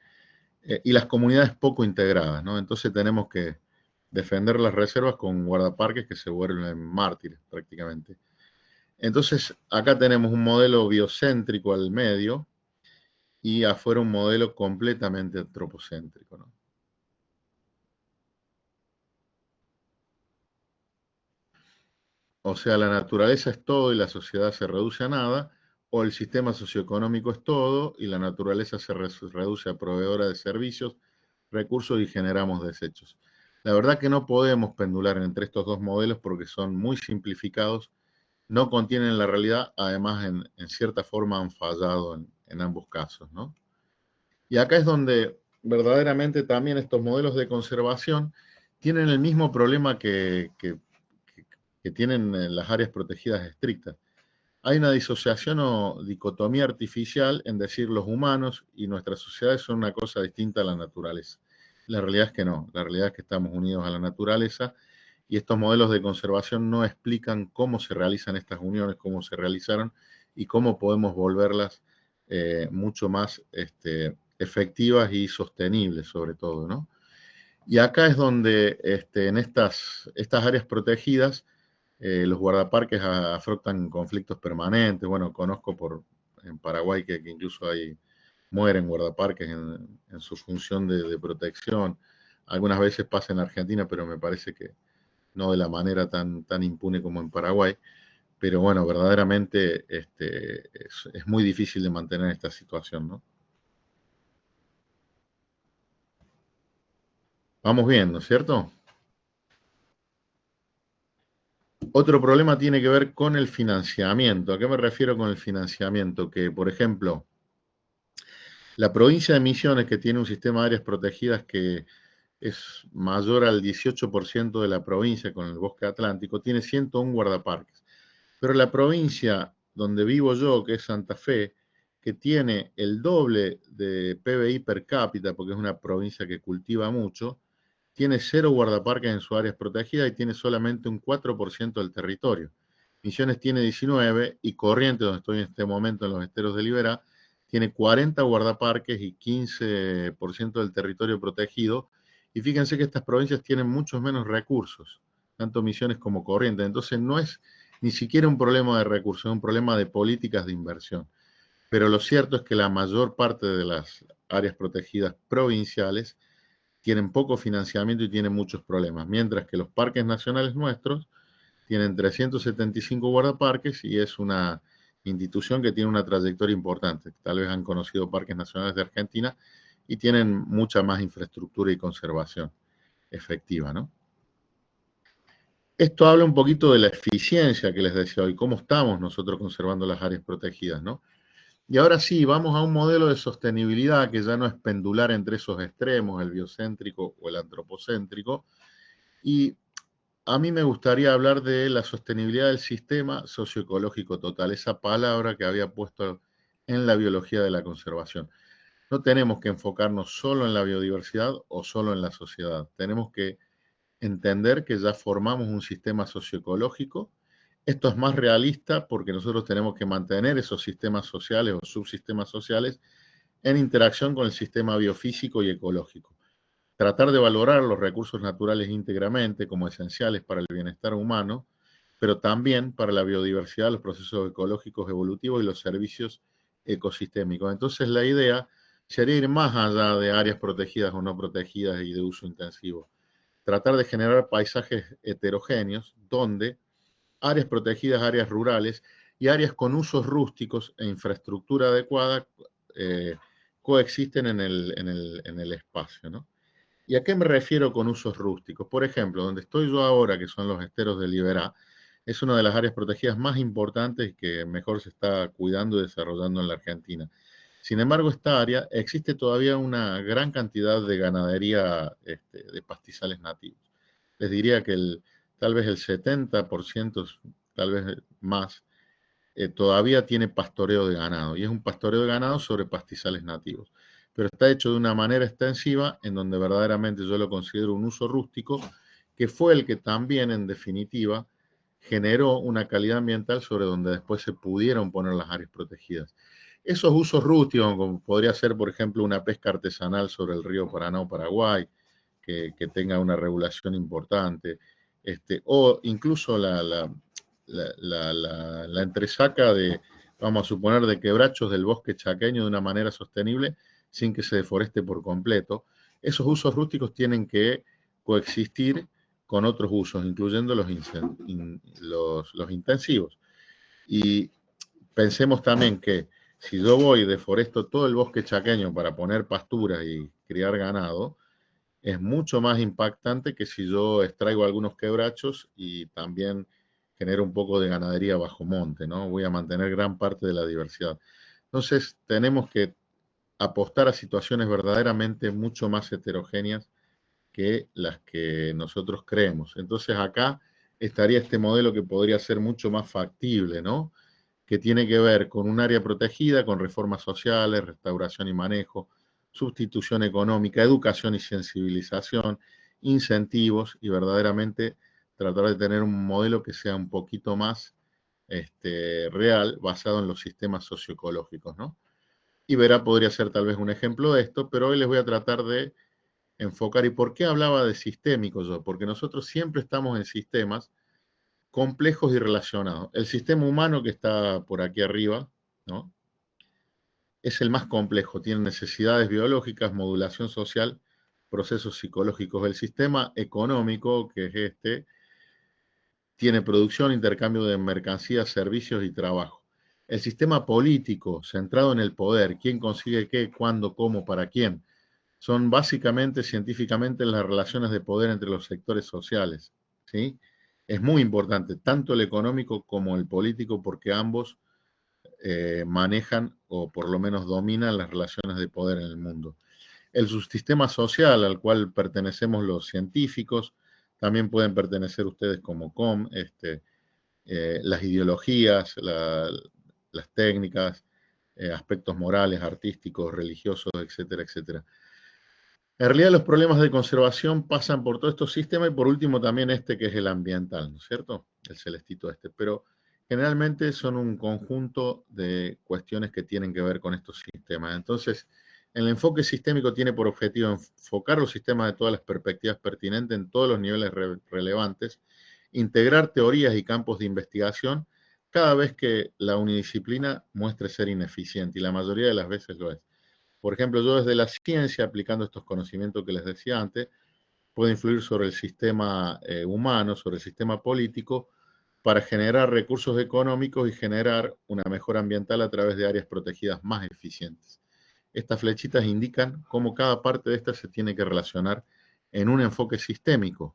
Y las comunidades poco integradas, ¿no? Entonces tenemos que defender las reservas con guardaparques que se vuelven mártires prácticamente. Entonces, acá tenemos un modelo biocéntrico al medio y afuera un modelo completamente antropocéntrico, ¿no? O sea, la naturaleza es todo y la sociedad se reduce a nada, o el sistema socioeconómico es todo y la naturaleza se reduce a proveedora de servicios, recursos y generamos desechos. La verdad que no podemos pendular entre estos dos modelos porque son muy simplificados, no contienen la realidad, además en cierta forma han fallado en ambos casos, ¿no? Y acá es donde verdaderamente también estos modelos de conservación tienen el mismo problema que tienen las áreas protegidas estrictas. Hay una disociación o dicotomía artificial en decir los humanos y nuestras sociedades son una cosa distinta a la naturaleza. La realidad es que no, la realidad es que estamos unidos a la naturaleza y estos modelos de conservación no explican cómo se realizan estas uniones, cómo se realizaron y cómo podemos volverlas mucho más efectivas y sostenibles sobre todo, ¿no? Y acá es donde en estas áreas protegidas los guardaparques afrontan conflictos permanentes. Bueno, conozco en Paraguay que incluso mueren guardaparques en su función de protección. Algunas veces pasa en Argentina, pero me parece que no de la manera tan impune como en Paraguay. Pero bueno, verdaderamente es muy difícil de mantener esta situación, ¿no? Vamos bien, ¿no es cierto? Otro problema tiene que ver con el financiamiento. ¿A qué me refiero con el financiamiento? Que, por ejemplo, la provincia de Misiones, que tiene un sistema de áreas protegidas que es mayor al 18% de la provincia con el bosque atlántico, tiene 101 guardaparques. Pero la provincia donde vivo yo, que es Santa Fe, que tiene el doble de PBI per cápita, porque es una provincia que cultiva mucho, tiene 0 guardaparques en sus áreas protegidas y tiene solamente un 4% del territorio. Misiones tiene 19 y Corrientes, donde estoy en este momento en los esteros de Liberá, tiene 40 guardaparques y 15% del territorio protegido. Y fíjense que estas provincias tienen muchos menos recursos, tanto Misiones como Corrientes. Entonces no es ni siquiera un problema de recursos, es un problema de políticas de inversión. Pero lo cierto es que la mayor parte de las áreas protegidas provinciales tienen poco financiamiento y tienen muchos problemas, mientras que los parques nacionales nuestros tienen 375 guardaparques y es una institución que tiene una trayectoria importante. Tal vez han conocido parques nacionales de Argentina y tienen mucha más infraestructura y conservación efectiva, ¿no? Esto habla un poquito de la eficiencia que les decía hoy, cómo estamos nosotros conservando las áreas protegidas, ¿no? Y ahora sí, vamos a un modelo de sostenibilidad que ya no es pendular entre esos extremos, el biocéntrico o el antropocéntrico. Y a mí me gustaría hablar de la sostenibilidad del sistema socioecológico total, esa palabra que había puesto en la biología de la conservación. No tenemos que enfocarnos solo en la biodiversidad o solo en la sociedad. Tenemos que entender que ya formamos un sistema socioecológico. Esto es más realista porque nosotros tenemos que mantener esos sistemas sociales o subsistemas sociales en interacción con el sistema biofísico y ecológico. Tratar de valorar los recursos naturales íntegramente como esenciales para el bienestar humano, pero también para la biodiversidad, los procesos ecológicos evolutivos y los servicios ecosistémicos. Entonces la idea sería ir más allá de áreas protegidas o no protegidas y de uso intensivo. Tratar de generar paisajes heterogéneos donde áreas protegidas, áreas rurales y áreas con usos rústicos e infraestructura adecuada eh, coexisten en el espacio, ¿no? ¿Y a qué me refiero con usos rústicos? Por ejemplo, donde estoy yo ahora, que son los esteros de Liberá, es una de las áreas protegidas más importantes y que mejor se está cuidando y desarrollando en la Argentina. Sin embargo, esta área existe todavía una gran cantidad de ganadería de pastizales nativos. Les diría que tal vez el 70%, tal vez más, todavía tiene pastoreo de ganado, y es un pastoreo de ganado sobre pastizales nativos. pero está hecho de una manera extensiva en donde verdaderamente yo lo considero un uso rústico, que fue el que también, en definitiva, generó una calidad ambiental sobre donde después se pudieron poner las áreas protegidas. Esos usos rústicos, como podría ser, por ejemplo, una pesca artesanal sobre el río Paraná o Paraguay, que tenga una regulación importante, o incluso la entresaca de, vamos a suponer, de quebrachos del bosque chaqueño de una manera sostenible sin que se deforeste por completo. Esos usos rústicos tienen que coexistir con otros usos, incluyendo los intensivos. Y pensemos también que si yo voy y deforesto todo el bosque chaqueño para poner pasturas y criar ganado, es mucho más impactante que si yo extraigo algunos quebrachos y también genero un poco de ganadería bajo monte, ¿no? Voy a mantener gran parte de la diversidad. Entonces, tenemos que apostar a situaciones verdaderamente mucho más heterogéneas que las que nosotros creemos. Entonces, acá estaría este modelo que podría ser mucho más factible, ¿no? Que tiene que ver con un área protegida, con reformas sociales, restauración y manejo, sustitución económica, educación y sensibilización, incentivos y verdaderamente tratar de tener un modelo que sea un poquito más real, basado en los sistemas socioecológicos, ¿no? Iberá podría ser tal vez un ejemplo de esto, pero hoy les voy a tratar de enfocar. ¿Y por qué hablaba de sistémico yo? Porque nosotros siempre estamos en sistemas complejos y relacionados. El sistema humano que está por aquí arriba, ¿no? Es el más complejo, tiene necesidades biológicas, modulación social, procesos psicológicos. El sistema económico, que es tiene producción, intercambio de mercancías, servicios y trabajo. El sistema político, centrado en el poder, quién consigue qué, cuándo, cómo, para quién, son básicamente científicamente las relaciones de poder entre los sectores sociales, ¿sí? Es muy importante, tanto el económico como el político, porque ambos manejan o por lo menos dominan las relaciones de poder en el mundo. El subsistema social al cual pertenecemos los científicos, también pueden pertenecer ustedes como COM, las ideologías, las técnicas, aspectos morales, artísticos, religiosos, etcétera, etcétera. En realidad los problemas de conservación pasan por todos estos sistemas y por último también que es el ambiental, ¿no es cierto? El celestito pero generalmente son un conjunto de cuestiones que tienen que ver con estos sistemas. Entonces, el enfoque sistémico tiene por objetivo enfocar los sistemas de todas las perspectivas pertinentes en todos los niveles relevantes, integrar teorías y campos de investigación cada vez que la unidisciplina muestre ser ineficiente, y la mayoría de las veces lo es. Por ejemplo, yo desde la ciencia, aplicando estos conocimientos que les decía antes, puedo influir sobre el sistema humano, sobre el sistema político, para generar recursos económicos y generar una mejora ambiental a través de áreas protegidas más eficientes. Estas flechitas indican cómo cada parte de estas se tiene que relacionar en un enfoque sistémico,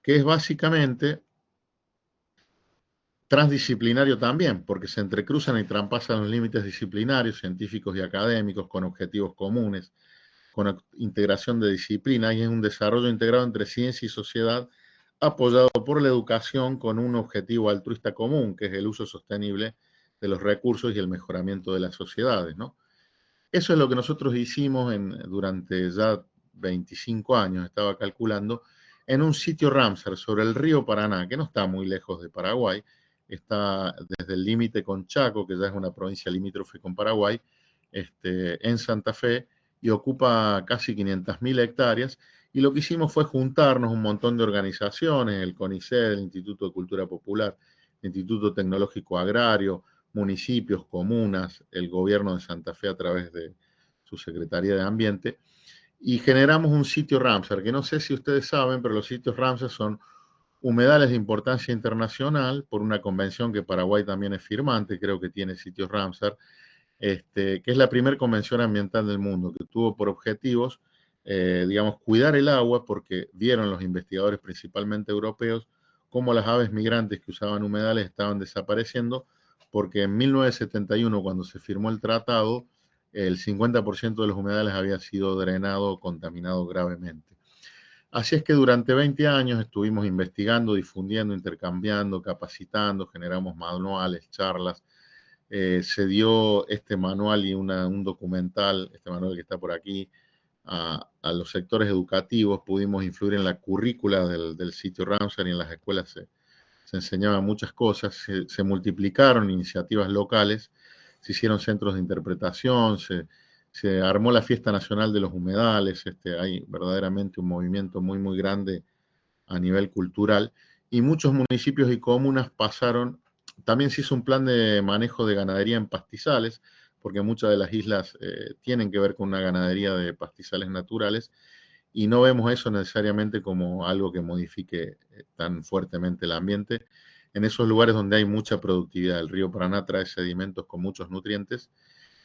que es básicamente transdisciplinario también, porque se entrecruzan y traspasan los límites disciplinarios, científicos y académicos con objetivos comunes, con integración de disciplinas, y es un desarrollo integrado entre ciencia y sociedad apoyado por la educación con un objetivo altruista común, que es el uso sostenible de los recursos y el mejoramiento de las sociedades, ¿no? Eso es lo que nosotros hicimos durante ya 25 años, estaba calculando, en un sitio Ramsar sobre el río Paraná, que no está muy lejos de Paraguay, está desde el límite con Chaco, que ya es una provincia limítrofe con Paraguay, en Santa Fe, y ocupa casi 500.000 hectáreas. Y lo que hicimos fue juntarnos un montón de organizaciones, el CONICET, el Instituto de Cultura Popular, el Instituto Tecnológico Agrario, municipios, comunas, el gobierno de Santa Fe a través de su Secretaría de Ambiente, y generamos un sitio Ramsar, que no sé si ustedes saben, pero los sitios Ramsar son humedales de importancia internacional por una convención que Paraguay también es firmante, creo que tiene sitios Ramsar, que es la primera convención ambiental del mundo, que tuvo por objetivos, digamos, cuidar el agua, porque vieron los investigadores, principalmente europeos, cómo las aves migrantes que usaban humedales estaban desapareciendo, porque en 1971, cuando se firmó el tratado, el 50% de los humedales había sido drenado o contaminado gravemente. Así es que durante 20 años estuvimos investigando, difundiendo, intercambiando, capacitando, generamos manuales, charlas, se dio este manual y un documental, este manual que está por aquí, a los sectores educativos. Pudimos influir en la currícula del sitio Ramsar, y en las escuelas se enseñaban muchas cosas, se multiplicaron iniciativas locales, se hicieron centros de interpretación, se armó la Fiesta Nacional de los Humedales. Hay verdaderamente un movimiento muy, muy grande a nivel cultural, y muchos municipios y comunas pasaron. También se hizo un plan de manejo de ganadería en pastizales, porque muchas de las islas tienen que ver con una ganadería de pastizales naturales, y no vemos eso necesariamente como algo que modifique tan fuertemente el ambiente. En esos lugares donde hay mucha productividad, el río Paraná trae sedimentos con muchos nutrientes.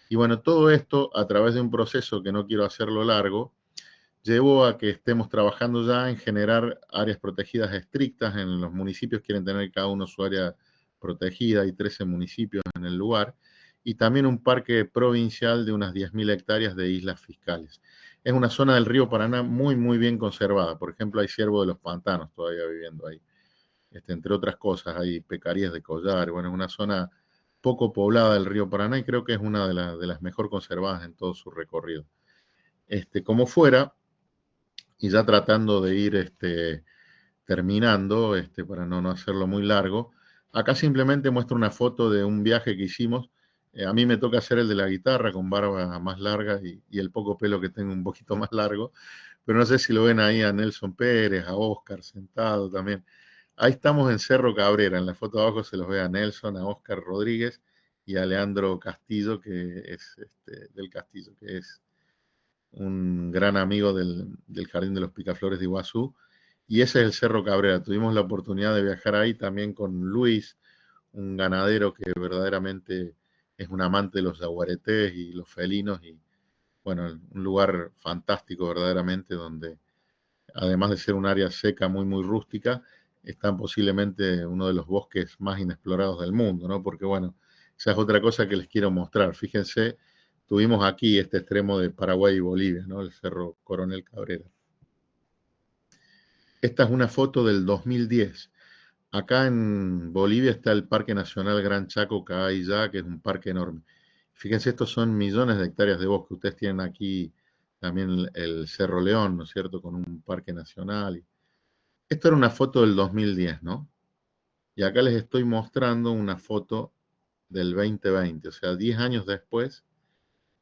Y bueno, todo esto a través de un proceso que no quiero hacerlo largo, llevó a que estemos trabajando ya en generar áreas protegidas estrictas. En los municipios quieren tener cada uno su área protegida, hay 13 municipios en el lugar, y también un parque provincial de unas 10.000 hectáreas de islas fiscales. Es una zona del río Paraná muy, muy bien conservada. Por ejemplo, hay ciervo de los pantanos todavía viviendo ahí. Entre otras cosas, hay pecarías de collar. Bueno, es una zona poco poblada del río Paraná, y creo que es una de las mejor conservadas en todo su recorrido. Como fuera, y ya tratando de ir terminando, para no hacerlo muy largo, acá simplemente muestro una foto de un viaje que hicimos. A mí me toca hacer el de la guitarra, con barba más larga y el poco pelo que tengo un poquito más largo, pero no sé si lo ven ahí a Nelson Pérez, a Oscar sentado también. Ahí estamos en Cerro Cabrera. En la foto de abajo se los ve a Nelson, a Oscar Rodríguez y a Leandro Castillo, que es del Castillo, que es un gran amigo del Jardín de los Picaflores de Iguazú, y ese es el Cerro Cabrera. Tuvimos la oportunidad de viajar ahí también con Luis, un ganadero que verdaderamente es un amante de los yaguaretés y los felinos, y bueno, un lugar fantástico verdaderamente, donde además de ser un área seca muy, muy rústica, están posiblemente uno de los bosques más inexplorados del mundo, ¿no? Porque bueno, esa es otra cosa que les quiero mostrar. Fíjense, tuvimos aquí este extremo de Paraguay y Bolivia, ¿no? El Cerro Coronel Cabrera. Esta es una foto del 2010. Acá en Bolivia está el Parque Nacional Gran Chaco Caayllá, que es un parque enorme. Fíjense, estos son millones de hectáreas de bosque. Ustedes tienen aquí también el Cerro León, ¿no es cierto?, con un parque nacional. Esto era una foto del 2010, ¿no? Y acá les estoy mostrando una foto del 2020, o sea, 10 años después,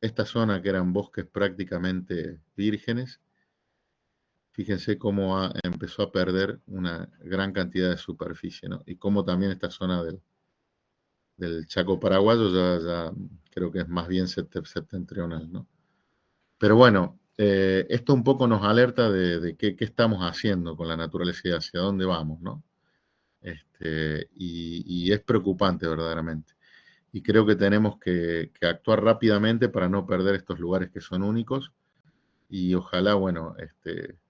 esta zona que eran bosques prácticamente vírgenes, fíjense cómo empezó a perder una gran cantidad de superficie, ¿no? Y cómo también esta zona del Chaco paraguayo ya creo que es más bien septentrional, ¿no? Pero bueno, esto un poco nos alerta de qué estamos haciendo con la naturaleza y hacia dónde vamos, ¿no? Y es preocupante verdaderamente. Y creo que tenemos que actuar rápidamente para no perder estos lugares que son únicos, y ojalá, bueno,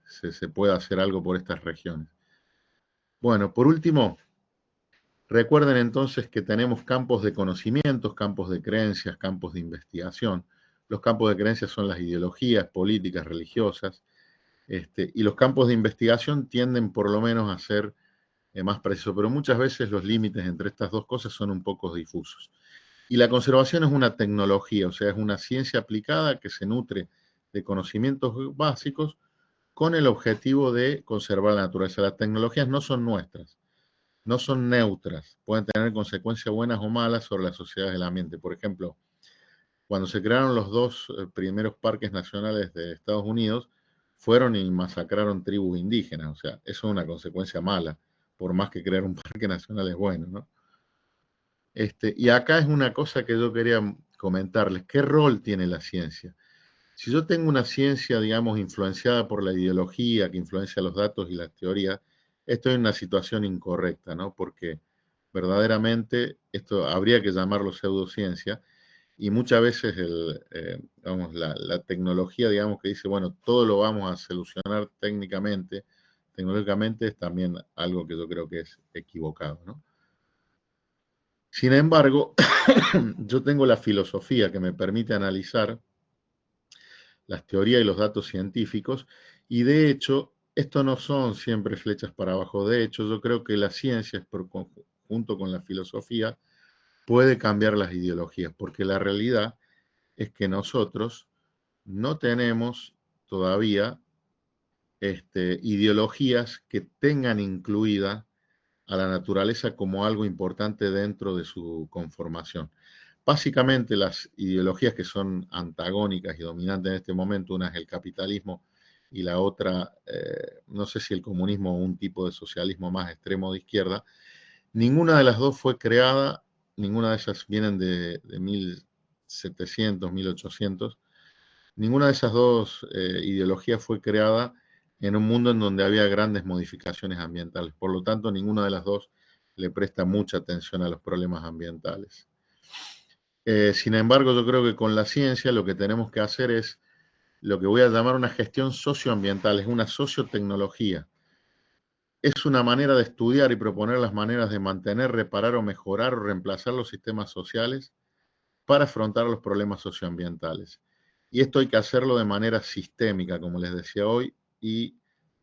se pueda hacer algo por estas regiones. Bueno, por último, recuerden entonces que tenemos campos de conocimientos, campos de creencias, campos de investigación. Los campos de creencias son las ideologías políticas, religiosas, y los campos de investigación tienden por lo menos a ser más precisos, pero muchas veces los límites entre estas dos cosas son un poco difusos. Y la conservación es una tecnología, o sea, es una ciencia aplicada que se nutre de conocimientos básicos con el objetivo de conservar la naturaleza. Las tecnologías no son nuestras, no son neutras, pueden tener consecuencias buenas o malas sobre las sociedades del ambiente. Por ejemplo, cuando se crearon los dos primeros parques nacionales de Estados Unidos, fueron y masacraron tribus indígenas, o sea, eso es una consecuencia mala, por más que crear un parque nacional es bueno, ¿no? Y acá es una cosa que yo quería comentarles. ¿Qué rol tiene la ciencia? Si yo tengo una ciencia, digamos, influenciada por la ideología, que influencia los datos y las teorías, estoy en una situación incorrecta, ¿no? Porque verdaderamente esto habría que llamarlo pseudociencia, y muchas veces vamos, la tecnología, digamos, que dice, bueno, todo lo vamos a solucionar técnicamente, tecnológicamente, es también algo que yo creo que es equivocado, ¿no? Sin embargo, yo tengo la filosofía que me permite analizar las teorías y los datos científicos, y de hecho, esto no son siempre flechas para abajo. De hecho, yo creo que la ciencia, junto con la filosofía, puede cambiar las ideologías, porque la realidad es que nosotros no tenemos todavía ideologías que tengan incluida a la naturaleza como algo importante dentro de su conformación. Básicamente las ideologías que son antagónicas y dominantes en este momento, una es el capitalismo y la otra, no sé si el comunismo o un tipo de socialismo más extremo de izquierda, ninguna de las dos fue creada, ninguna de esas vienen de 1700, 1800, ninguna de esas dos ideologías fue creada en un mundo en donde había grandes modificaciones ambientales. Por lo tanto, ninguna de las dos le presta mucha atención a los problemas ambientales. Sin embargo, yo creo que con la ciencia lo que tenemos que hacer es lo que voy a llamar una gestión socioambiental, es una sociotecnología. Es una manera de estudiar y proponer las maneras de mantener, reparar o mejorar o reemplazar los sistemas sociales para afrontar los problemas socioambientales. Y esto hay que hacerlo de manera sistémica, como les decía hoy, y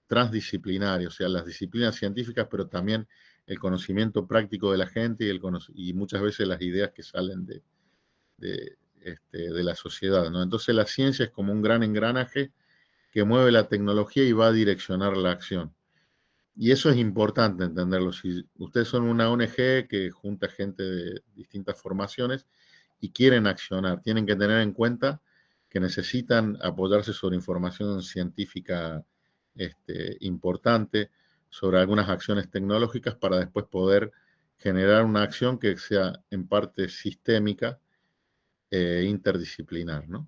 transdisciplinaria, o sea, las disciplinas científicas, pero también el conocimiento práctico de la gente y muchas veces las ideas que salen de la sociedad, ¿no? Entonces la ciencia es como un gran engranaje que mueve la tecnología y va a direccionar la acción. Y eso es importante entenderlo. Si ustedes son una ONG que junta gente de distintas formaciones y quieren accionar, tienen que tener en cuenta que necesitan apoyarse sobre información científica importante, sobre algunas acciones tecnológicas para después poder generar una acción que sea en parte sistémica interdisciplinar, ¿no?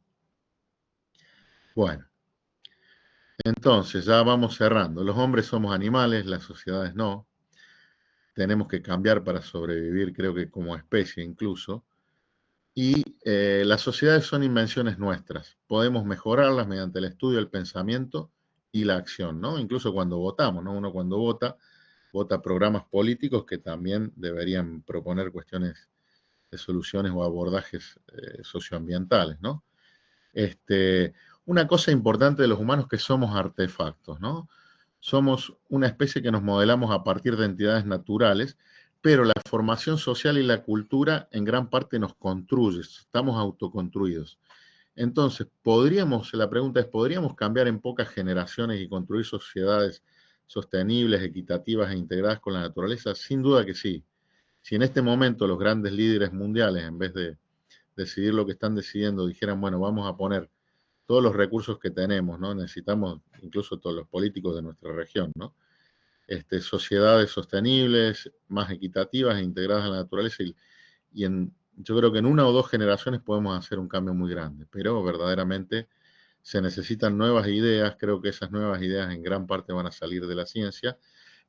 Bueno, entonces ya vamos cerrando. Los hombres somos animales, las sociedades no. Tenemos que cambiar para sobrevivir, creo que como especie incluso. Y las sociedades son invenciones nuestras. Podemos mejorarlas mediante el estudio, el pensamiento y la acción, ¿no? Incluso cuando votamos, ¿no? Uno cuando vota, vota programas políticos que también deberían proponer cuestiones de soluciones o abordajes socioambientales, ¿no? Este, una cosa importante de los humanos que somos artefactos, ¿no? Somos una especie que nos modelamos a partir de entidades naturales, pero la formación social y la cultura en gran parte nos construye, estamos autoconstruidos. Entonces, la pregunta es, ¿podríamos cambiar en pocas generaciones y construir sociedades sostenibles, equitativas e integradas con la naturaleza? Sin duda que sí. Si en este momento los grandes líderes mundiales, en vez de decidir lo que están decidiendo, dijeran, bueno, vamos a poner todos los recursos que tenemos, ¿no? Necesitamos incluso todos los políticos de nuestra región, ¿no? Sociedades sostenibles, más equitativas e integradas en la naturaleza yo creo que en una o dos generaciones podemos hacer un cambio muy grande, pero verdaderamente se necesitan nuevas ideas, creo que esas nuevas ideas en gran parte van a salir de la ciencia,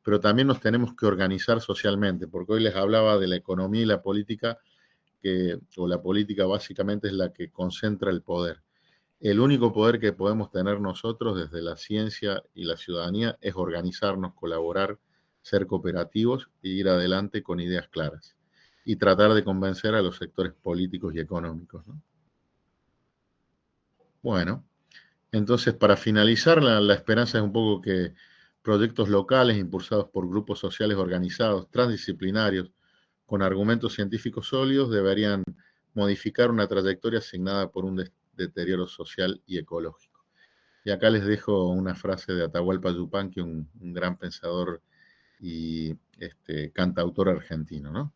pero también nos tenemos que organizar socialmente, porque hoy les hablaba de la economía y la política, o la política básicamente es la que concentra el poder. El único poder que podemos tener nosotros desde la ciencia y la ciudadanía es organizarnos, colaborar, ser cooperativos e ir adelante con ideas claras y tratar de convencer a los sectores políticos y económicos, ¿no? Bueno, entonces para finalizar, la esperanza es un poco que proyectos locales impulsados por grupos sociales organizados, transdisciplinarios, con argumentos científicos sólidos, deberían modificar una trayectoria asignada por un deterioro social y ecológico. Y acá les dejo una frase de Atahualpa Yupanqui, un gran pensador y cantautor argentino, ¿no?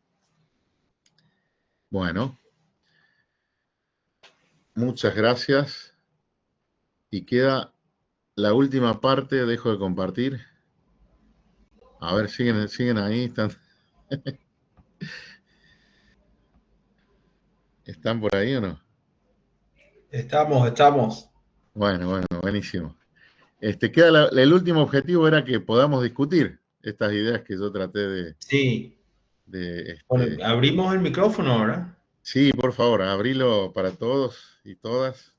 Bueno, muchas gracias. Y queda la última parte, dejo de compartir. A ver, siguen ahí, ¿están por ahí o no? Estamos. Bueno, buenísimo. El último objetivo era que podamos discutir estas ideas que yo traté Sí. de Bueno, abrimos el micrófono ahora. Sí, por favor, abrilo para todos y todas.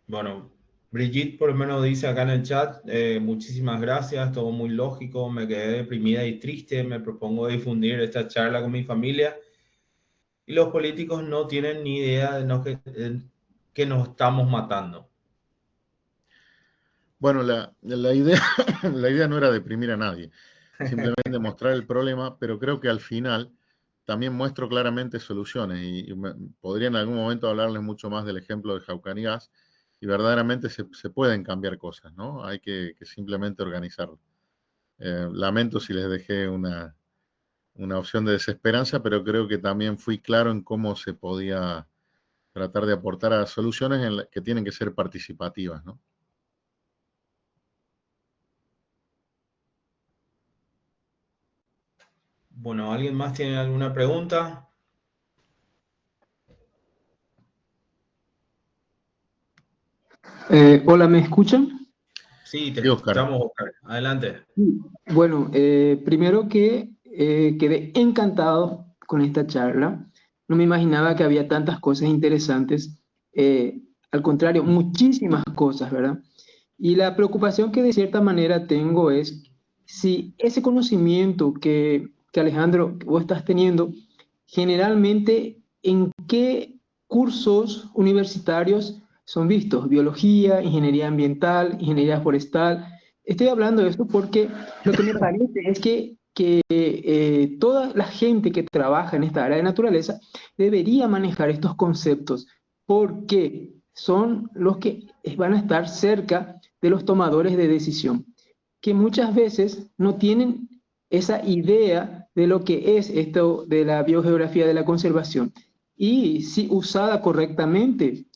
Bueno, Brigitte por lo menos dice acá en el chat, muchísimas gracias, todo muy lógico, me quedé deprimida y triste, me propongo difundir esta charla con mi familia y los políticos no tienen ni idea que nos estamos matando. Bueno, la idea, la idea no era deprimir a nadie. simplemente mostrar el problema, pero creo que al final también muestro claramente soluciones y podría en algún momento hablarles mucho más del ejemplo de Jaucanigas y verdaderamente se pueden cambiar cosas, ¿no? Hay que simplemente organizarlo. Lamento si les dejé una opción de desesperanza, pero creo que también fui claro en cómo se podía tratar de aportar a soluciones que tienen que ser participativas, ¿no? Bueno, ¿alguien más tiene alguna pregunta? Hola, ¿me escuchan? Sí, te Sí, Oscar. escuchamos, Oscar. Adelante. Sí. Bueno, primero que quedé encantado con esta charla. No me imaginaba que había tantas cosas interesantes. Al contrario, muchísimas cosas, ¿verdad? Y la preocupación que de cierta manera tengo es si ese conocimiento que Alejandro, vos estás teniendo, generalmente, ¿en qué cursos universitarios son vistos? Biología, ingeniería ambiental, ingeniería forestal. Estoy hablando de esto porque lo que me parece es que toda la gente que trabaja en esta área de naturaleza debería manejar estos conceptos porque son los que van a estar cerca de los tomadores de decisión, que muchas veces no tienen esa idea de lo que es esto de la biogeografía de la conservación. Y si usada correctamente,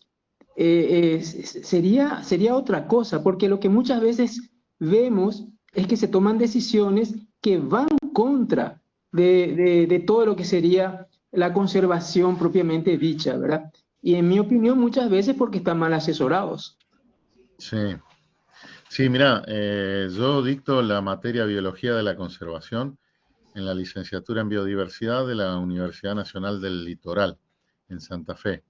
sería otra cosa, porque lo que muchas veces vemos es que se toman decisiones que van contra de todo lo que sería la conservación propiamente dicha, ¿verdad? Y en mi opinión, muchas veces porque están mal asesorados. Sí, sí, mira, yo dicto la materia Biología de la Conservación en la licenciatura en Biodiversidad de la Universidad Nacional del Litoral, en Santa Fe.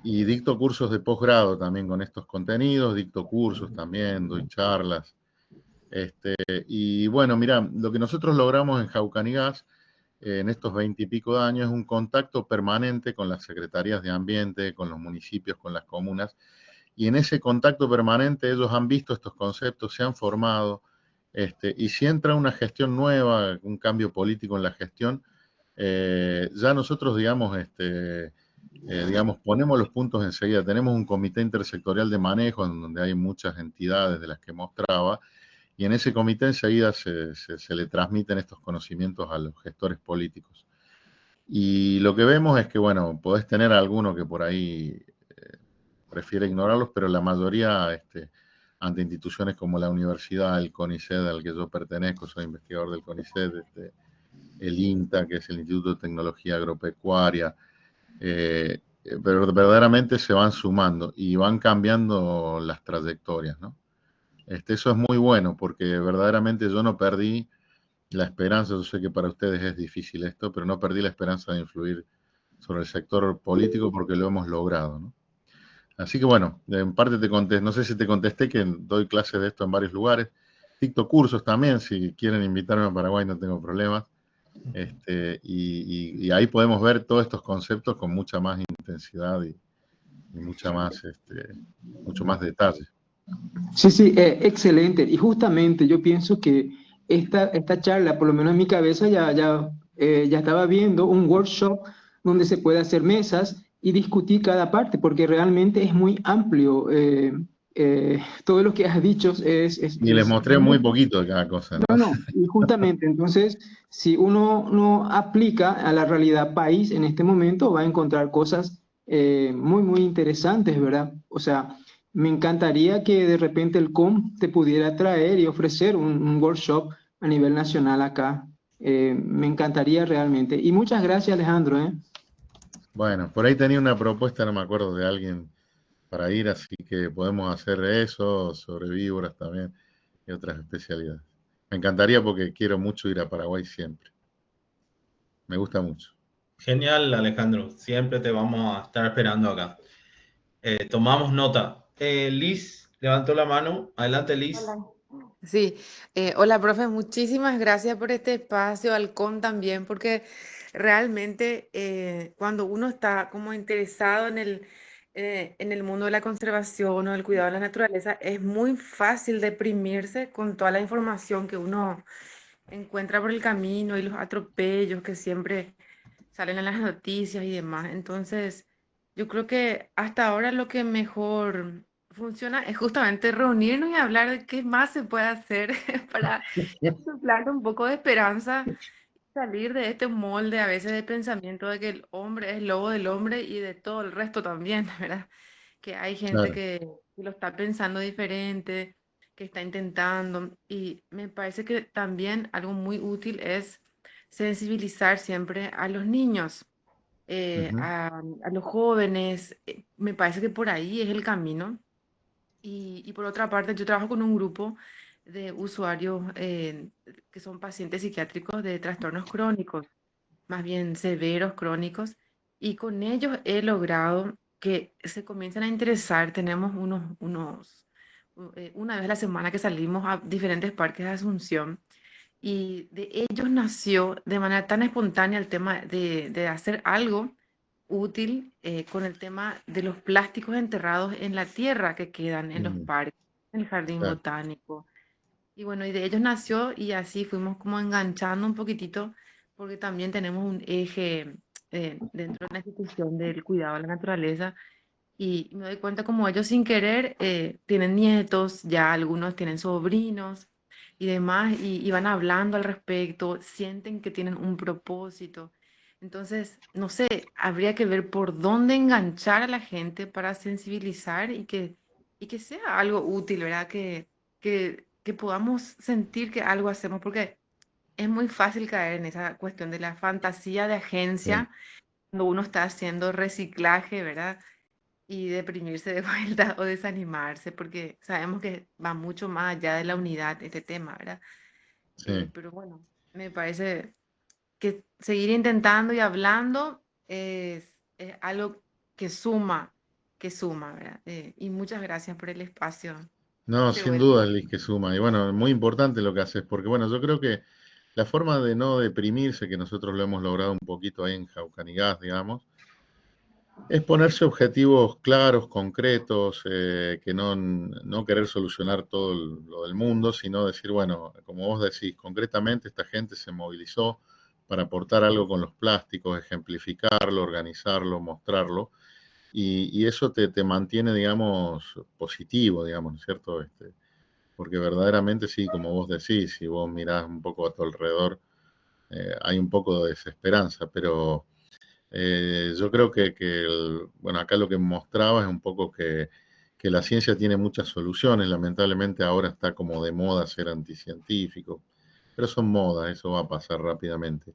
Y dicto cursos de posgrado también con estos contenidos, dicto cursos también, doy charlas. Y bueno, mira, lo que nosotros logramos en Jaucanigas en estos 20 y pico de años es un contacto permanente con las secretarías de ambiente, con los municipios, con las comunas, y en ese contacto permanente ellos han visto estos conceptos, se han formado, y si entra una gestión nueva, un cambio político en la gestión, ya nosotros, digamos, ponemos los puntos enseguida. Tenemos un comité intersectorial de manejo en donde hay muchas entidades de las que mostraba, y en ese comité enseguida se le transmiten estos conocimientos a los gestores políticos. Y lo que vemos es que, bueno, podés tener alguno que por ahí prefiere ignorarlos, pero la mayoría, ante instituciones como la universidad, el CONICET al que yo pertenezco, soy investigador del CONICET, el INTA, que es el Instituto de Tecnología Agropecuaria, pero verdaderamente se van sumando y van cambiando las trayectorias, ¿no? Eso es muy bueno porque verdaderamente yo no perdí la esperanza, yo sé que para ustedes es difícil esto, pero no perdí la esperanza de influir sobre el sector político porque lo hemos logrado, ¿no? Así que bueno, en parte te contesté, no sé si te contesté que doy clases de esto en varios lugares, dicto cursos también, si quieren invitarme a Paraguay no tengo problemas, y ahí podemos ver todos estos conceptos con mucha más intensidad y mucho más detalle. Sí, sí, excelente. Y justamente yo pienso que esta charla, por lo menos en mi cabeza, ya estaba viendo un workshop donde se puede hacer mesas y discutir cada parte, porque realmente es muy amplio. Todo lo que has dicho Y les mostré muy poquito de cada cosa, no, ¿no? no, y justamente, entonces, si uno no aplica a la realidad país en este momento, va a encontrar cosas muy, muy interesantes, ¿verdad? O sea, me encantaría que de repente el COM te pudiera traer y ofrecer un workshop a nivel nacional acá. Me encantaría realmente. Y muchas gracias, Alejandro, ¿eh? Bueno, por ahí tenía una propuesta, no me acuerdo, de alguien para ir, así que podemos hacer eso, sobre víboras también y otras especialidades. Me encantaría porque quiero mucho ir a Paraguay siempre. Me gusta mucho. Genial, Alejandro. Siempre te vamos a estar esperando acá. Tomamos nota. Liz levantó la mano. Adelante, Liz. Hola. Sí, hola, profe, muchísimas gracias por este espacio, Halcón también, porque realmente cuando uno está como interesado en el mundo de la conservación o del cuidado de la naturaleza, es muy fácil deprimirse con toda la información encuentra por el camino y los atropellos que siempre salen en las noticias y demás. Entonces, yo creo que hasta ahora lo que mejor funciona es justamente reunirnos y hablar de qué más se puede hacer para soplar un poco de esperanza, salir de este molde a veces de pensamiento de que el hombre es lobo del hombre y de todo el resto también, ¿verdad? Que hay gente Claro. que lo está pensando diferente, que está intentando. Y me parece que también algo muy útil es sensibilizar siempre a los niños, Ujú. a los jóvenes. Me parece que por ahí es el camino. Y por otra parte, yo trabajo con un grupo de usuarios que son pacientes psiquiátricos de trastornos crónicos, más bien severos, crónicos, y con ellos he logrado que se comiencen a interesar. Tenemos una vez a la semana que salimos a diferentes parques de Asunción y de ellos nació de manera tan espontánea el tema de hacer algo útil con el tema de los plásticos enterrados en la tierra que quedan en los Mm, parques, en el jardín claro. botánico. Y bueno, y de ellos nació y así fuimos como enganchando un poquitito, porque también tenemos un eje dentro de la institución del cuidado de la naturaleza y me doy cuenta como ellos sin querer tienen nietos, ya algunos tienen sobrinos y demás, y van hablando al respecto, sienten que tienen un propósito. Entonces, no sé, habría que ver por dónde enganchar a la gente para sensibilizar y que sea algo útil, ¿verdad? Que podamos sentir que algo hacemos, porque es muy fácil caer en esa cuestión de la fantasía de Sí, agencia cuando uno está haciendo reciclaje, ¿verdad? Y deprimirse de vuelta o desanimarse, porque sabemos que va mucho más allá de la unidad este tema, ¿verdad? sí. Pero bueno, me parece que seguir intentando y hablando es algo que suma, ¿verdad? Y muchas gracias por el espacio. No, De sin vuelta. duda, Liz, que suma. Y bueno, muy importante lo que haces, porque bueno, yo creo que la forma de no deprimirse, que nosotros lo hemos logrado un poquito ahí en Jaucanigás, digamos, es ponerse objetivos claros, concretos, que no querer solucionar todo lo del mundo, sino decir, bueno, como vos decís, concretamente esta gente se movilizó para aportar algo con los plásticos, ejemplificarlo, organizarlo, mostrarlo, y eso te mantiene, digamos, positivo, digamos, ¿no es cierto? Porque verdaderamente sí, como vos decís, si vos mirás un poco a tu alrededor, hay un poco de desesperanza, pero yo creo bueno, acá lo que mostraba es un poco que la ciencia tiene muchas soluciones. Lamentablemente ahora está como de moda ser anticientífico, pero son modas, eso va a pasar rápidamente.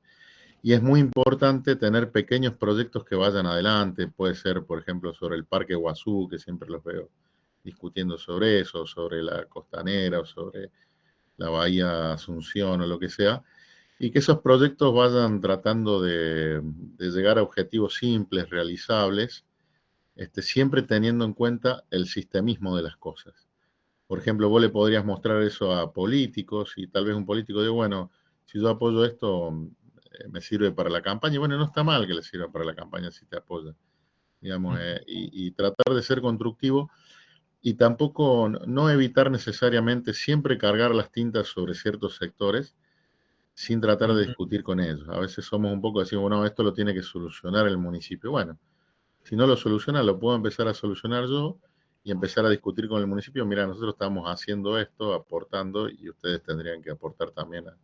Y es muy importante tener pequeños proyectos que vayan adelante. Puede ser, por ejemplo, sobre el Parque Guazú, que siempre los veo discutiendo sobre eso, sobre la costanera o sobre la Bahía Asunción o lo que sea, y que esos proyectos vayan tratando de llegar a objetivos simples, realizables, siempre teniendo en cuenta el sistemismo de las cosas. Por ejemplo, vos le podrías mostrar eso a políticos y tal vez un político diga, bueno, si yo apoyo esto, me sirve para la campaña. Y bueno, no está mal que le sirva para la campaña si te apoya, digamos, y tratar de ser constructivo y tampoco no evitar necesariamente siempre cargar las tintas sobre ciertos sectores sin tratar de Ujú. discutir con ellos. A veces somos un poco así, bueno, esto lo tiene que solucionar el municipio. Bueno, si no lo soluciona, lo puedo empezar a solucionar yo y empezar a discutir con el municipio. Mira, nosotros estamos haciendo esto, aportando, y ustedes tendrían que aportar también a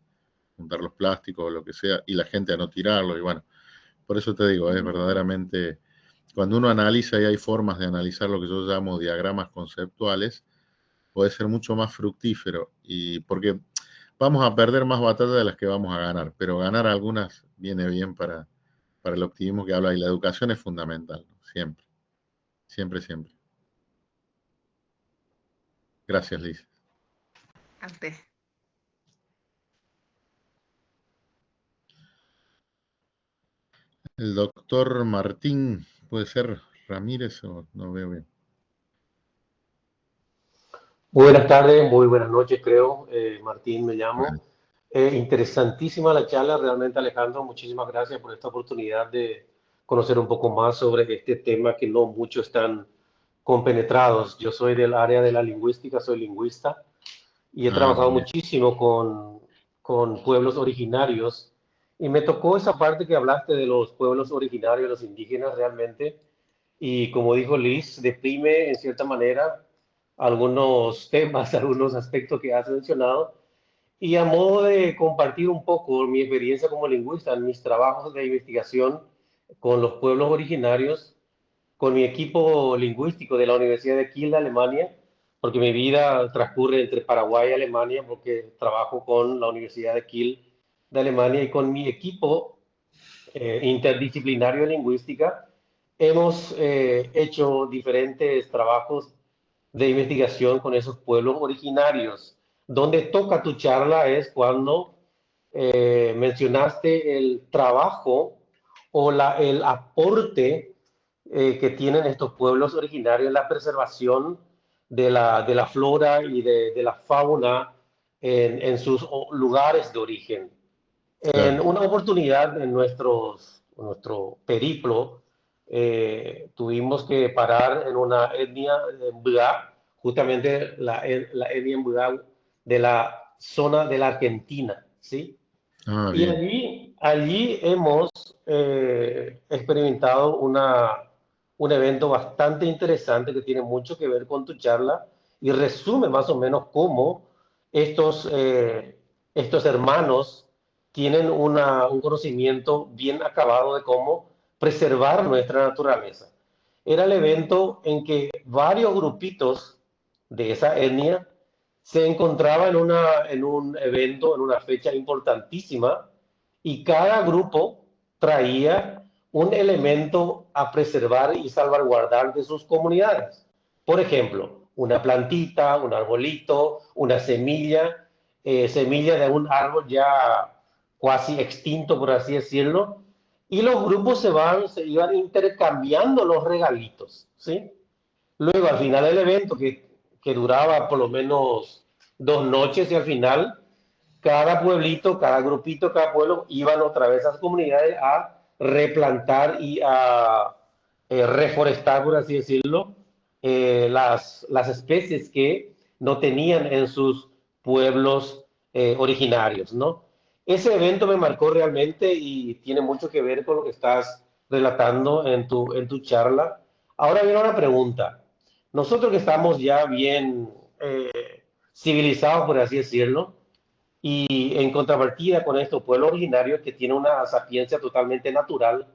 juntar los plásticos o lo que sea, y la gente a no tirarlo. Y bueno, por eso te digo, es verdaderamente, cuando uno analiza y hay formas de analizar lo que yo llamo diagramas conceptuales, puede ser mucho más fructífero. Y porque vamos a perder más batallas de las que vamos a ganar, pero ganar algunas viene bien para el optimismo que habla y la educación es fundamental, ¿no? Siempre, siempre, siempre. Gracias, Liz. A usted. El doctor Martín, puede ser Ramírez o no veo bien. Muy buenas tardes, muy buenas noches, creo. Martín me llamo. Bueno, Interesantísima la charla, realmente, Alejandro. Muchísimas gracias por esta oportunidad de conocer un poco más sobre este tema que no muchos están compenetrados. Yo soy del área de la lingüística, soy lingüista y he trabajado bien. muchísimo con pueblos originarios. Y me tocó esa parte que hablaste de los pueblos originarios, los indígenas realmente. Y como dijo Liz, deprime en cierta manera algunos temas, algunos aspectos que has mencionado. Y a modo de compartir un poco mi experiencia como lingüista en mis trabajos de investigación con los pueblos originarios, con mi equipo lingüístico de la Universidad de Kiel de Alemania, porque mi vida transcurre entre Paraguay y Alemania, porque trabajo con la Universidad de Kiel de Alemania, y con mi equipo interdisciplinario de lingüística hemos hecho diferentes trabajos de investigación con esos pueblos originarios. Donde toca tu charla es cuando mencionaste el trabajo o el aporte que tienen estos pueblos originarios en la preservación de la flora y de la fauna en sus lugares de origen. En Claro. una oportunidad en nuestro periplo, tuvimos que parar en una etnia Mbua, justamente la etnia Mbua de la zona de la Argentina, ¿sí? Ah, Y bien. allí hemos experimentado un evento bastante interesante que tiene mucho que ver con tu charla y resume más o menos cómo estos hermanos tienen un conocimiento bien acabado de cómo preservar nuestra naturaleza. Era el evento en que varios grupitos de esa etnia se encontraba en un evento, en una fecha importantísima, y cada grupo traía un elemento a preservar y salvaguardar de sus comunidades. Por ejemplo, una plantita, un arbolito, una semilla, semilla de un árbol ya casi extinto, por así decirlo, y los grupos se iban intercambiando los regalitos, ¿sí? Luego, al final del evento, que duraba por lo menos 2 noches, y al final, cada pueblito, cada grupito, cada pueblo, iban otra vez a las comunidades a replantar y a reforestar, por así decirlo, las especies que no tenían en sus pueblos originarios, ¿no? Ese evento me marcó realmente y tiene mucho que ver con lo que estás relatando en tu charla. Ahora viene una pregunta. Nosotros que estamos ya bien civilizados, por así decirlo, y en contrapartida con estos pueblos originarios que tienen una sapiencia totalmente natural,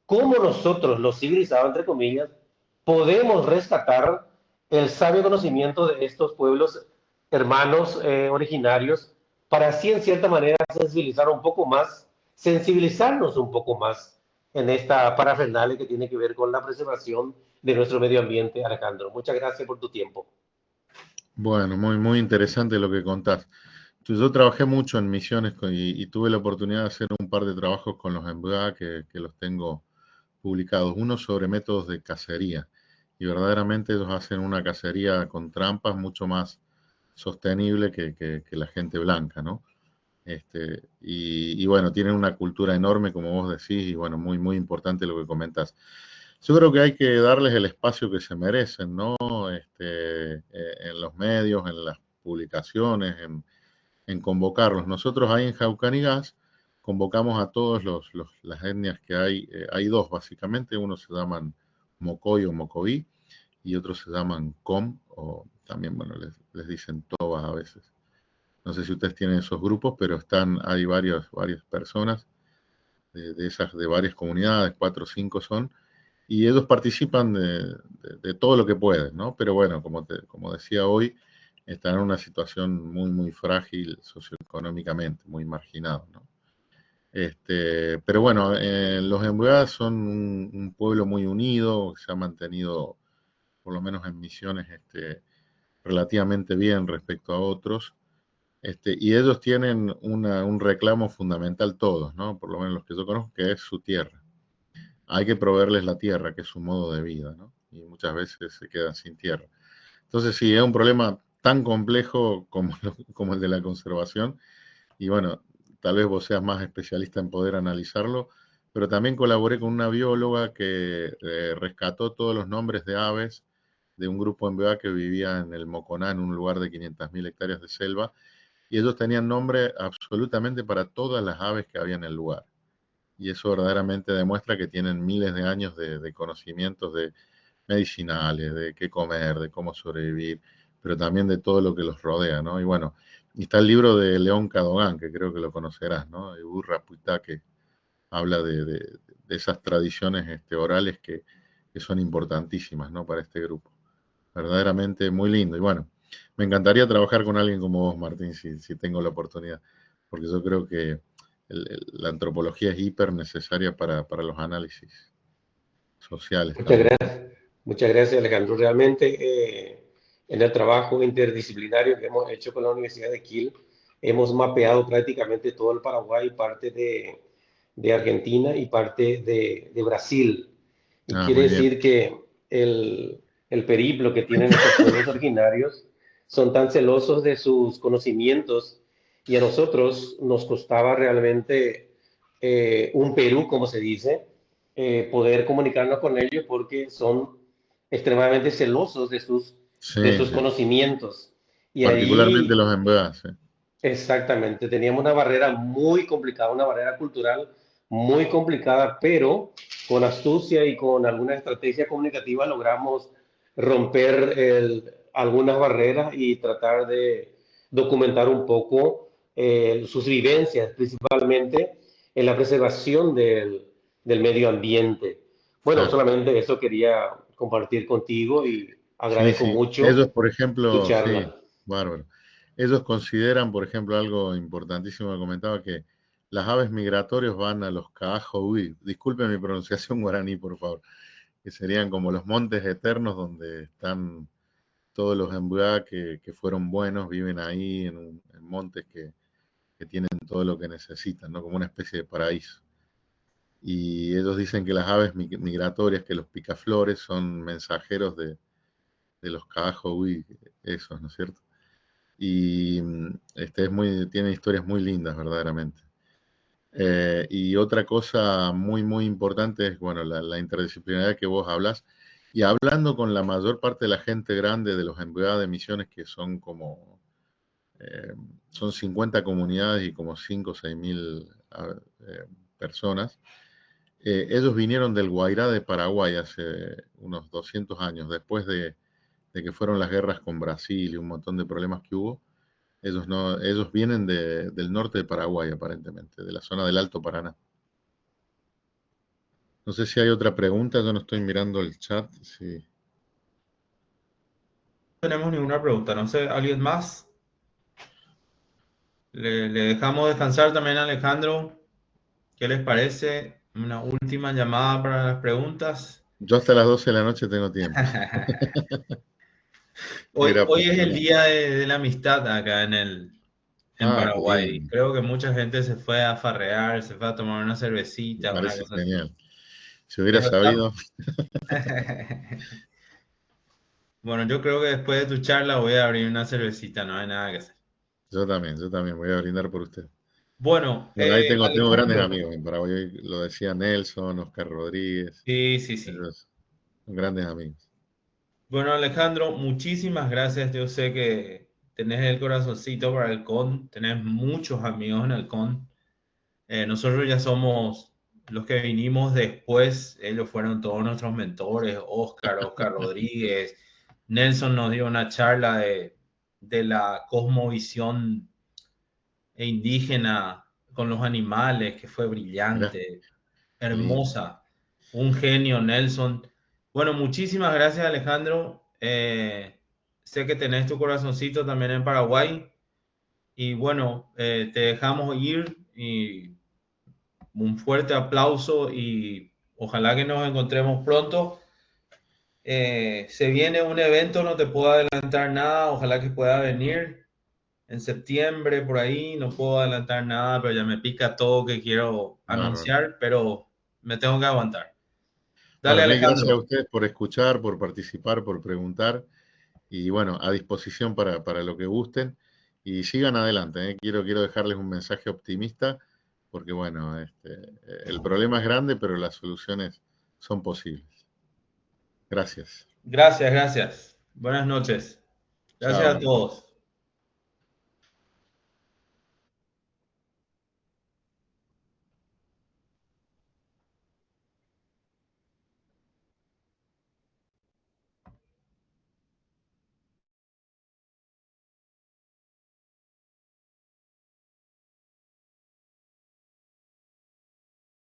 ¿cómo nosotros, los civilizados, entre comillas, podemos rescatar el sabio conocimiento de estos pueblos hermanos originarios para así, en cierta manera, sensibilizarnos un poco más en esta parafernalia que tiene que ver con la preservación de nuestro medio ambiente, Alejandro? Muchas gracias por tu tiempo. Bueno, muy, muy interesante lo que contás. Yo trabajé mucho en misiones y tuve la oportunidad de hacer un par de trabajos con los MBA que los tengo publicados. Uno sobre métodos de cacería. Y verdaderamente ellos hacen una cacería con trampas mucho más sostenible que la gente blanca, ¿no? Y bueno, tienen una cultura enorme, como vos decís, y bueno, muy, muy importante lo que comentas. Yo creo que hay que darles el espacio que se merecen, ¿no? En los medios, en las publicaciones, en convocarlos. Nosotros ahí en Jaucanigas convocamos a todas las etnias que hay. Hay dos, básicamente. Unos se llaman Mocoy o Mocoví y otros se llaman Com, o también, bueno, les dicen Tobas a veces. No sé si ustedes tienen esos grupos, pero hay varias personas de varias comunidades, 4 o 5 son, y ellos participan de todo lo que pueden, ¿no? Pero bueno, como decía hoy, están en una situación muy, muy frágil socioeconómicamente, muy marginado, ¿no? Pero bueno, los Embuadas son un pueblo muy unido, que se ha mantenido, por lo menos en Misiones, relativamente bien respecto a otros. Y ellos tienen un reclamo fundamental todos, ¿no? Por lo menos los que yo conozco, que es su tierra. Hay que proveerles la tierra, que es su modo de vida, ¿no? Y muchas veces se quedan sin tierra. Entonces, sí, es un problema tan complejo como el de la conservación. Y bueno, tal vez vos seas más especialista en poder analizarlo, pero también colaboré con una bióloga que rescató todos los nombres de aves de un grupo en MBA que vivía en el Moconá, en un lugar de 500.000 hectáreas de selva, y ellos tenían nombre absolutamente para todas las aves que había en el lugar. Y eso verdaderamente demuestra que tienen miles de años de conocimientos de medicinales, de qué comer, de cómo sobrevivir, pero también de todo lo que los rodea, ¿no? Y bueno, y está el libro de León Cadogan, que creo que lo conocerás, ¿no? De Burra Puitá, que habla de esas tradiciones orales que son importantísimas, ¿no? Para este grupo. Verdaderamente muy lindo. Y bueno, me encantaría trabajar con alguien como vos, Martín, si tengo la oportunidad, porque yo creo que la antropología es hiper necesaria para los análisis sociales Muchas también. gracias. Muchas gracias, Alejandro. Realmente, en el trabajo interdisciplinario que hemos hecho con la Universidad de Kiel, hemos mapeado prácticamente todo el Paraguay, parte de Argentina y parte de Brasil. Y Ah, quiere muy bien. decir que el periplo que tienen estos pueblos originarios son tan celosos de sus conocimientos, y a nosotros nos costaba realmente un Perú, como se dice, poder comunicarnos con ellos porque son extremadamente celosos de Sí, sus sí. conocimientos. Y Particularmente ahí, los MBA, sí. exactamente, teníamos una barrera muy complicada, una barrera cultural muy complicada, pero con astucia y con alguna estrategia comunicativa logramos romper algunas barreras y tratar de documentar un poco sus vivencias, principalmente en la preservación del medio ambiente. Bueno, Claro. solamente eso quería compartir contigo y Sí, agradezco sí. mucho Ellos, por tu ejemplo, sí, charla. bárbaro. Ellos consideran, por ejemplo, algo importantísimo que comentaba, que las aves migratorias van a los Caajoui. Disculpe mi pronunciación guaraní, por favor. Que serían como los montes eternos donde están todos los embuá que fueron buenos, viven ahí en montes que tienen todo lo que necesitan, ¿no? Como una especie de paraíso. Y ellos dicen que las aves migratorias, que los picaflores son mensajeros de los Caajoui, esos, ¿no es cierto? Y tiene historias muy lindas, verdaderamente. Y otra cosa muy importante es, bueno, la interdisciplinaridad que vos hablas, y hablando con la mayor parte de la gente grande de los enviados de misiones, que son como, son 50 comunidades y como 5 o 6 mil personas. Ellos vinieron del Guairá de Paraguay hace unos 200 años, después de que fueron las guerras con Brasil y un montón de problemas que hubo. Ellos, no, ellos vienen del norte de Paraguay, aparentemente, de la zona del Alto Paraná. No sé si hay otra pregunta, yo no estoy mirando el chat. Sí. No tenemos ninguna pregunta, no sé, ¿alguien más? Le dejamos descansar también a Alejandro. ¿Qué les parece? Una última llamada para las preguntas. Yo hasta las 12 de la noche tengo tiempo. Hoy, Era hoy es el para... día de la amistad acá en Ah, qué Paraguay. lindo. Creo que mucha gente se fue a farrear, se fue a tomar una Me cervecita, una parece cosa así. genial. Si hubiera Pero está... sabido, Bueno, yo creo que después de tu charla voy a abrir una cervecita, no hay nada que hacer. yo también voy a brindar por usted. Bueno, Bueno, ahí tengo grandes Alejandro. amigos en Paraguay. Lo decía Nelson, Oscar Rodríguez. Sí, sí, sí. Ellos son grandes amigos. Bueno, Alejandro, muchísimas gracias. Yo sé que tenés el corazoncito para el CON, tenés muchos amigos en el CON. Nosotros ya somos los que vinimos después, ellos fueron todos nuestros mentores, Oscar Rodríguez, Nelson nos dio una charla de la cosmovisión indígena con los animales, que fue Mirá, brillante, qué lindo. hermosa, un genio, Nelson. Bueno, muchísimas gracias, Alejandro. Sé que tenés tu corazoncito también en Paraguay. Y bueno, te dejamos ir y un fuerte aplauso y ojalá que nos encontremos pronto. Se viene un evento, no te puedo adelantar nada, ojalá que pueda venir en septiembre por ahí, no puedo adelantar nada, pero ya me pica todo que quiero Bárbaro. anunciar, pero me tengo que aguantar. Dale, Bueno, mil gracias a Alejandro. ustedes por escuchar, por participar, por preguntar. Y bueno, a disposición para lo que gusten. Y sigan adelante, ¿eh? Quiero dejarles un mensaje optimista, porque bueno, el problema es grande, pero las soluciones son posibles. Gracias. Gracias, gracias. Buenas noches. Gracias a Chao. todos.